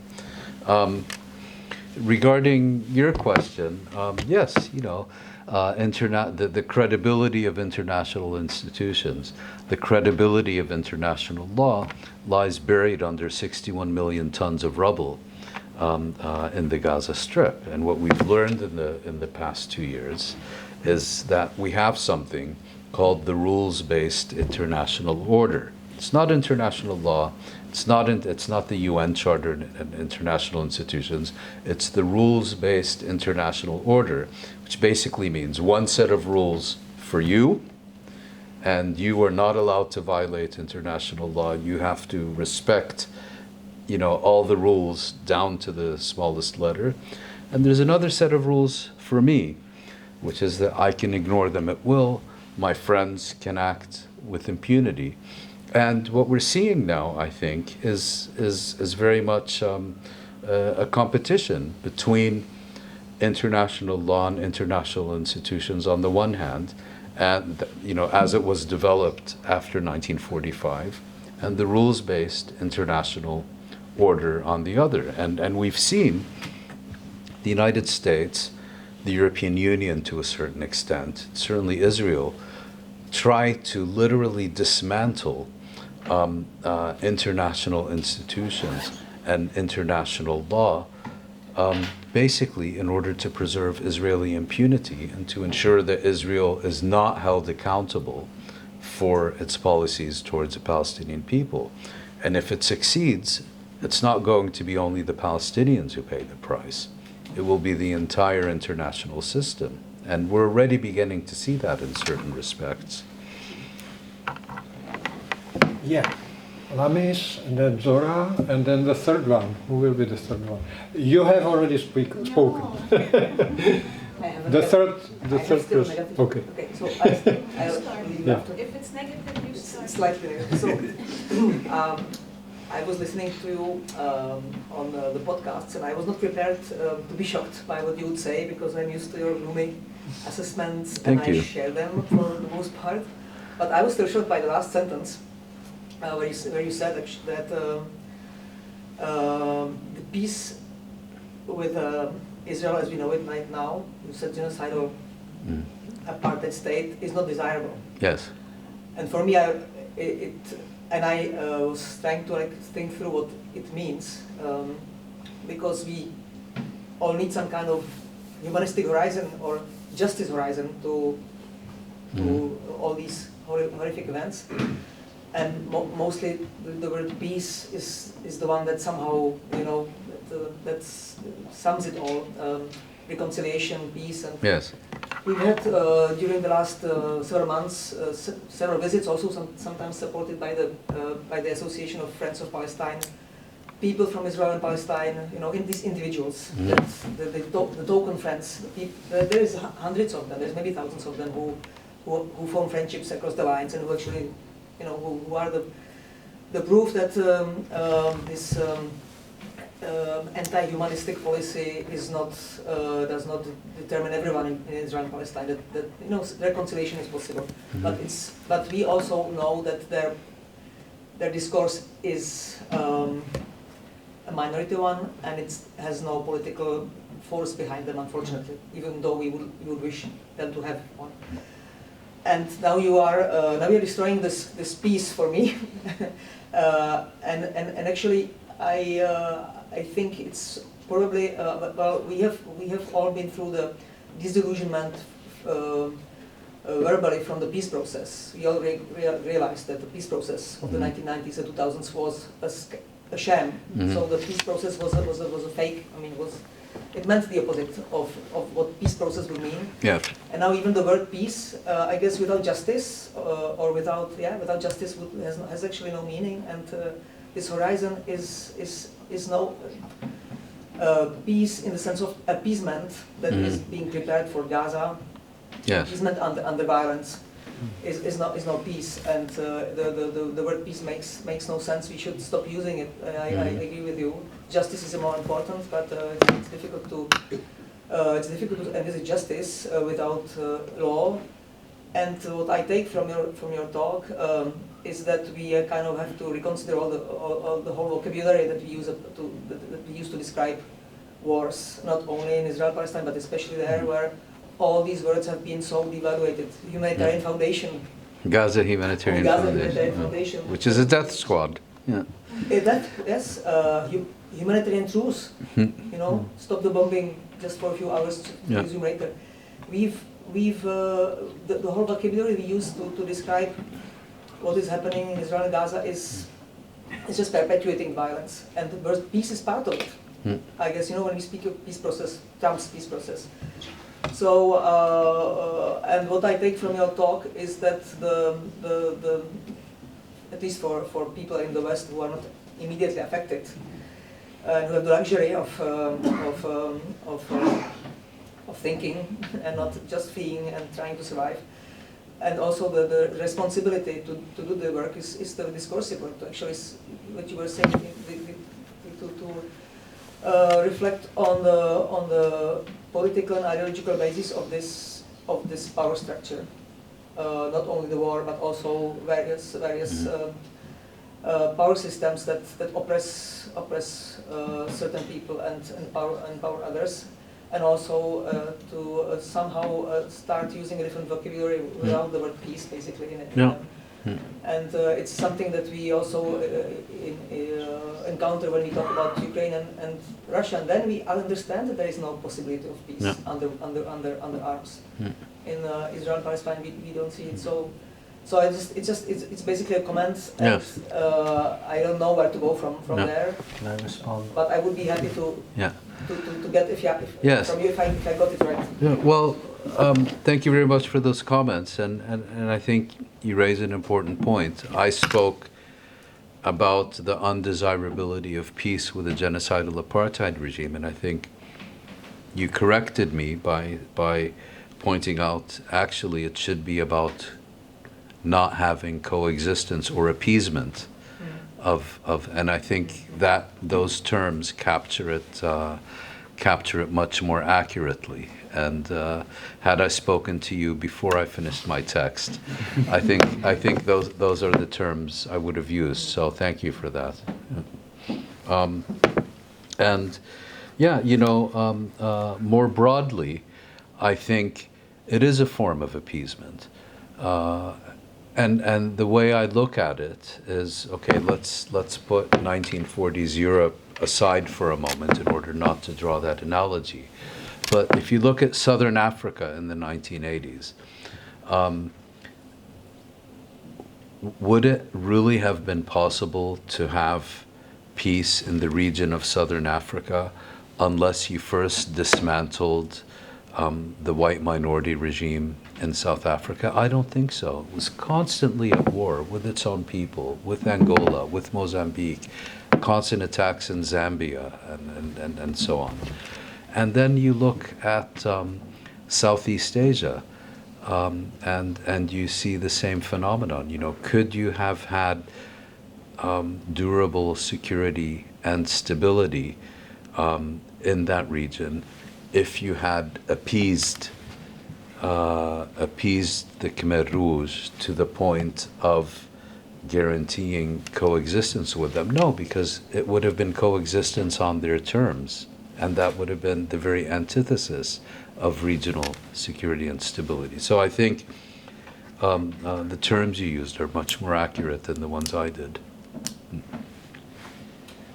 Regarding your question, yes, the credibility of international institutions, the credibility of international law lies buried under 61 million tons of rubble in the Gaza Strip. And what we've learned in the past 2 years is that we have something called the rules-based international order. It's not international law. It's not the UN Charter and international institutions. It's the rules-based international order, which basically means one set of rules for you, and you are not allowed to violate international law. You have to respect, all the rules down to the smallest letter. And there's another set of rules for me, which is that I can ignore them at will. My friends can act with impunity. And what we're seeing now, I think, is very much a competition between international law and international institutions on the one hand, and as it was developed after 1945, and the rules-based international order on the other. And we've seen the United States, the European Union to a certain extent, certainly Israel, try to literally dismantle international institutions and international law, basically in order to preserve Israeli impunity and to ensure that Israel is not held accountable for its policies towards the Palestinian people. And if it succeeds, it's not going to be only the Palestinians who pay the price. it will be the entire international system. And we're already beginning to see that in certain respects. Yeah. Lamis, and then Zora, and then the third one. Who will be the third one? You have already spoken. The third person. Okay. Okay, so I'll leave Yeah. after. If it's negative, you start. Slightly negative. So, I was listening to you on the podcasts, and I was not prepared to be shocked by what you would say, because I'm used to your gloomy assessments, and Thank you. I share them for the most part. But I was still shocked by the last sentence, where you said that the peace with Israel as we know it right now, you said genocidal apartheid state, is not desirable. Yes. And for me, I was trying to think through what it means, because we all need some kind of humanistic horizon or justice horizon to all these horrific events. And mostly the word peace is the one that somehow, that sums it all. Reconciliation, peace, and Yes. we've had during the last several months several visits, also sometimes supported by the Association of Friends of Palestine, people from Israel and Palestine, in these individuals, the token friends. There is hundreds of them. There's maybe thousands of them who form friendships across the lines, and who actually, who are the proof that this anti-humanistic policy does not determine everyone in Israel and Palestine. That reconciliation is possible, but we also know that their discourse is a minority one, and it has no political force behind them, unfortunately. Even though we would wish them to have one. And now you're destroying this peace for me, and actually I think it's probably well, we have all been through the disillusionment verbally from the peace process. We all realized that the peace process of the 1990s and 2000s was a sham. So the peace process was a fake. I mean, it meant the opposite of what peace process would mean. Yeah. And now even the word peace, I guess, without justice or without justice has actually no meaning. And this horizon is no peace in the sense of appeasement that is being prepared for Gaza. Yes. Appeasement under violence is no peace, and the word peace makes no sense. We should stop using it. I agree with you. Justice is more important, but it's difficult to envisage justice without law. And what I take from your talk is that we kind of have to reconsider all the whole vocabulary that we use to describe wars, not only in Israel Palestine, but especially there where all these words have been so devaluated. Humanitarian foundation. Gaza Humanitarian Foundation. Which is a death squad. Yeah. Yes, humanitarian truce. Stop the bombing just for a few hours to resume later. We've the whole vocabulary we use to describe what is happening in Israel and Gaza is just perpetuating violence, and the word peace is part of it. I guess when we speak of peace process, Trump's peace process. So, and what I take from your talk is that the at least for people in the West who are not immediately affected, and who have the luxury of thinking and not just fleeing and trying to survive, and also the responsibility to do the work is the discursive work. To actually, what you were saying, to reflect on the political and ideological basis of this power structure, not only the war, but also various power systems that oppress certain people and empower others, and also to somehow start using a different vocabulary without the word peace, basically, in it. And it's something that we also encounter when we talk about Ukraine and Russia, and then we understand that there is no possibility of peace under arms. In Israel and Palestine, we don't see it. So it's basically a comment, and I don't know where to go from there. But I would be happy to to get if Yes. from you if I got it right. Yeah, well, thank you very much for those comments, and I think you raise an important point. I spoke about the undesirability of peace with a genocidal apartheid regime, and I think you corrected me by pointing out actually it should be about not having coexistence or appeasement of and I think that those terms capture it much more accurately. And had I spoken to you before I finished my text, I think those are the terms I would have used. So thank you for that. And yeah, you know, more broadly, I think it is a form of appeasement. And the way I look at it is, okay, let's put 1940s Europe aside for a moment in order not to draw that analogy. But if you look at Southern Africa in the 1980s, would it really have been possible to have peace in the region of Southern Africa unless you first dismantled the white minority regime in South Africa? I don't think so. It was constantly at war with its own people, with Angola, with Mozambique, constant attacks in Zambia, and so on. And then you look at Southeast Asia, and you see the same phenomenon. You know, could you have had durable security and stability in that region if you had appeased the Khmer Rouge to the point of guaranteeing coexistence with them? No, because it would have been coexistence on their terms, and that would have been the very antithesis of regional security and stability. So I think the terms you used are much more accurate than the ones I did.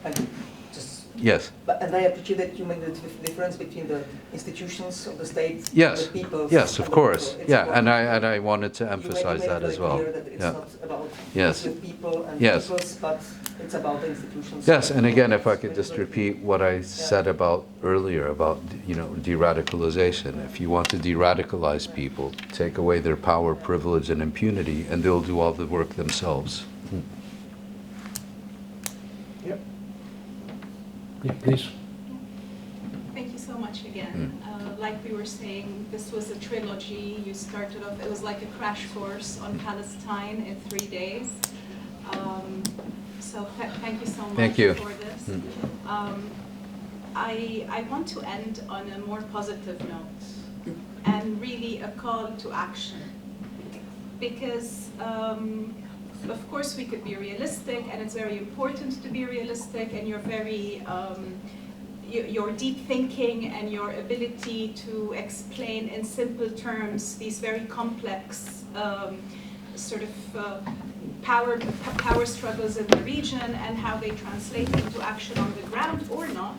And just, yes. And I appreciate that you made the difference between the institutions of the state yes. and the people. Yes, of course. Yeah, and I wanted to emphasize that as well. That it's not about yes. the people and yes. peoples, but it's about the institutions. Yes, and again, if I could just repeat what I said about earlier about, you know, de-radicalization. If you want to de-radicalize people, take away their power, privilege, and impunity, and they'll do all the work themselves. Yep. Yeah, please. Thank you so much again. Like we were saying, this was a trilogy. You started off, it was like a crash course on Palestine in 3 days. So thank you so much for this. I want to end on a more positive note and really a call to action. Because of course we could be realistic, and it's very important to be realistic, and you're very your deep thinking and your ability to explain in simple terms these very complex sort of power struggles in the region and how they translate into action on the ground or not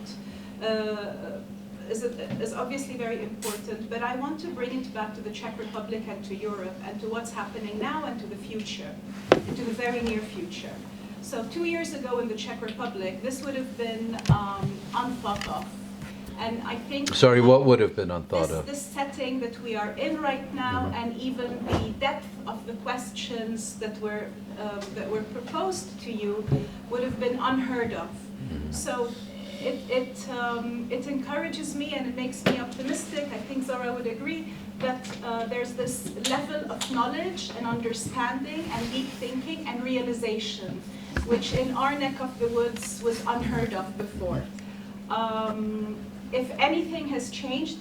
is obviously very important. But I want to bring it back to the Czech Republic and to Europe and to what's happening now and to the future, and to the very near future. So 2 years ago in the Czech Republic, this would have been unthought of. And I think... Sorry, what would have been unthought of? This setting that we are in right now, and even the depth of the questions that were proposed to you would have been unheard of. So it encourages me and it makes me optimistic. I think Zora would agree that there's this level of knowledge and understanding and deep thinking and realization, which in our neck of the woods was unheard of before. If anything has changed,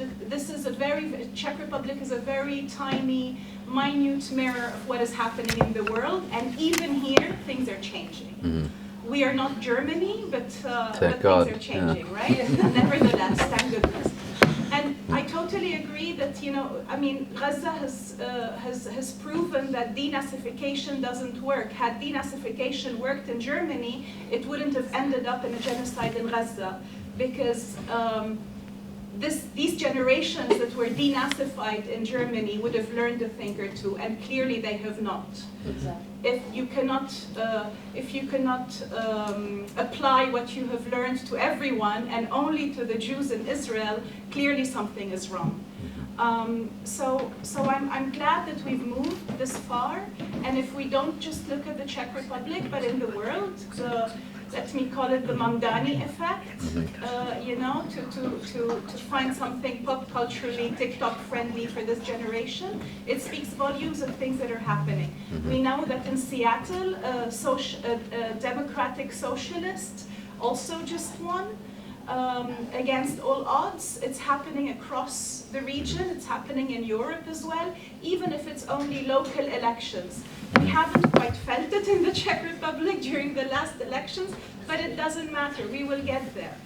Czech Republic is a very tiny, minute mirror of what is happening in the world, and even here, things are changing. We are not Germany, but things are changing, right? Nevertheless, thank goodness. And I totally agree that, you know, I mean, Gaza has proven that denazification doesn't work. Had denazification worked in Germany, it wouldn't have ended up in a genocide in Gaza, because these generations that were denazified in Germany would have learned a thing or two, and clearly they have not. Exactly. If you cannot apply what you have learned to everyone and only to the Jews in Israel, clearly something is wrong. So I'm glad that we've moved this far, and if we don't just look at the Czech Republic, but in the world, let me call it the Mamdani effect, you know, to find something pop culturally TikTok friendly for this generation. It speaks volumes of things that are happening. We know that in Seattle, a democratic socialist also just won. Against all odds. It's happening across the region, it's happening in Europe as well, even if it's only local elections. We haven't quite felt it in the Czech Republic during the last elections, but it doesn't matter, we will get there.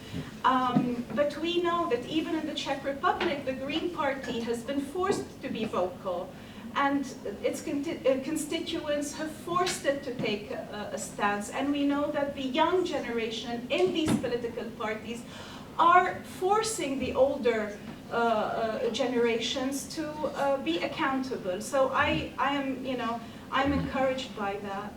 But we know that even in the Czech Republic, the Green Party has been forced to be vocal, and its constituents have forced it to take a stance. And we know that the young generation in these political parties are forcing the older generations to be accountable. So I'm encouraged by that.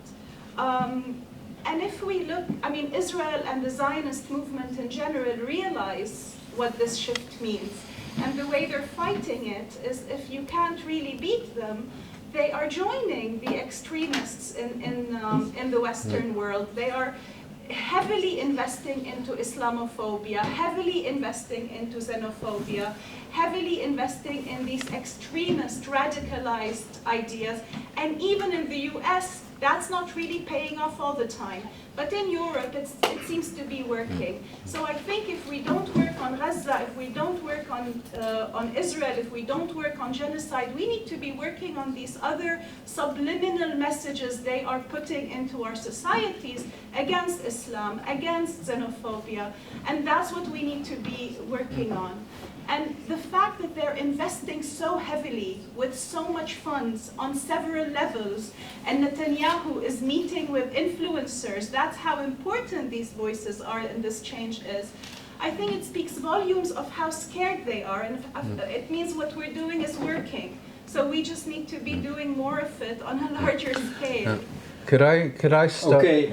And if we look, I mean, Israel and the Zionist movement in general realize what this shift means. And the way they're fighting it is, if you can't really beat them, they are joining the extremists in the Western world. They are heavily investing into Islamophobia, heavily investing into xenophobia, heavily investing in these extremist, radicalized ideas. And even in the US, that's not really paying off all the time. But in Europe, it seems to be working. So I think if we don't work on Gaza, if we don't work on Israel, if we don't work on genocide, we need to be working on these other subliminal messages they are putting into our societies against Islam, against xenophobia. And that's what we need to be working on. And the fact that they're investing so heavily with so much funds on several levels, and Netanyahu is meeting with influencers, that's how important these voices are and this change is. I think it speaks volumes of how scared they are, and it means what we're doing is working. So we just need to be doing more of it on a larger scale. Could I start? Okay,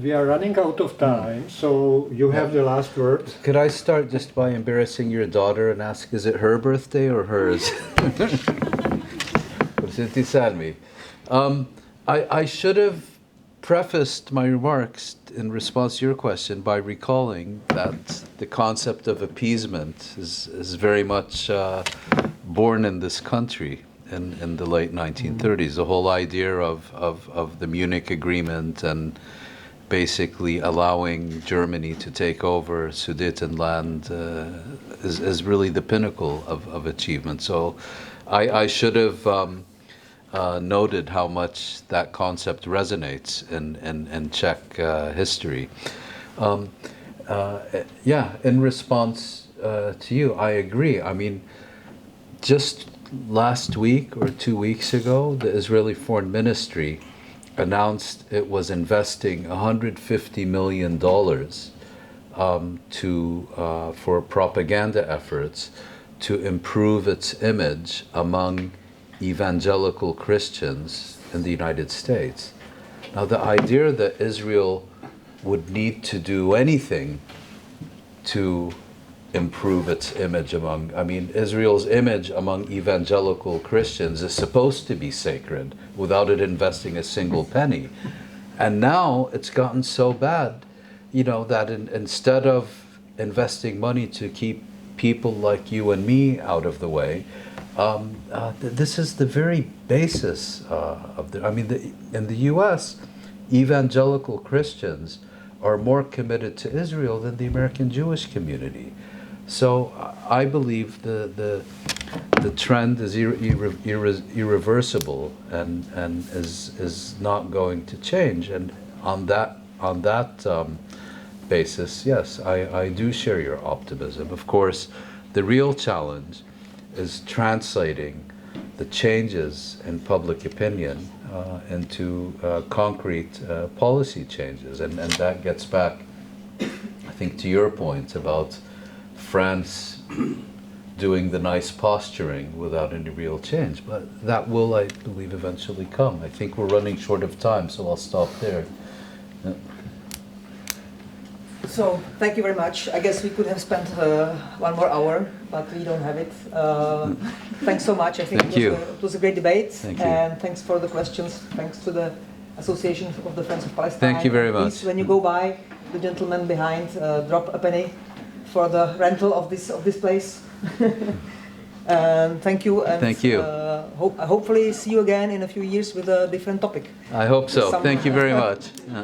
we are running out of time, so you have the last word. Could I start just by embarrassing your daughter and ask, is it her birthday or hers? I should have prefaced my remarks in response to your question by recalling that the concept of appeasement is very much born in this country. In the late 1930s, the whole idea of the Munich Agreement and basically allowing Germany to take over Sudetenland is really the pinnacle of achievement. So I should have noted how much that concept resonates in Czech history. In response to you, I agree. I mean, just last week or 2 weeks ago, the Israeli Foreign Ministry announced it was investing $150 million for propaganda efforts to improve its image among evangelical Christians in the United States. Now, the idea that Israel would need to do anything to improve its image Israel's image among evangelical Christians is supposed to be sacred without it investing a single penny. And now it's gotten so bad, that instead of investing money to keep people like you and me out of the way, this is the very basis of in the US, evangelical Christians are more committed to Israel than the American Jewish community. So I believe the trend is irreversible and is not going to change. And on that basis, yes, I do share your optimism. Of course, the real challenge is translating the changes in public opinion into concrete policy changes, and that gets back, I think, to your point about France doing the nice posturing without any real change. But that will, I believe, eventually come. I think we're running short of time, so I'll stop there. Yeah. So, thank you very much. I guess we could have spent 1 more hour, but we don't have it. Thanks so much. I think it was a great debate. Thank you. And thanks for the questions. Thanks to the Association of the Friends of Palestine. Thank you very much. Please, when you go by, the gentleman behind, drop a penny for the rental of this place. And thank you. And, thank you. Hopefully see you again in a few years with a different topic. I hope so. Thank you very much. Yeah.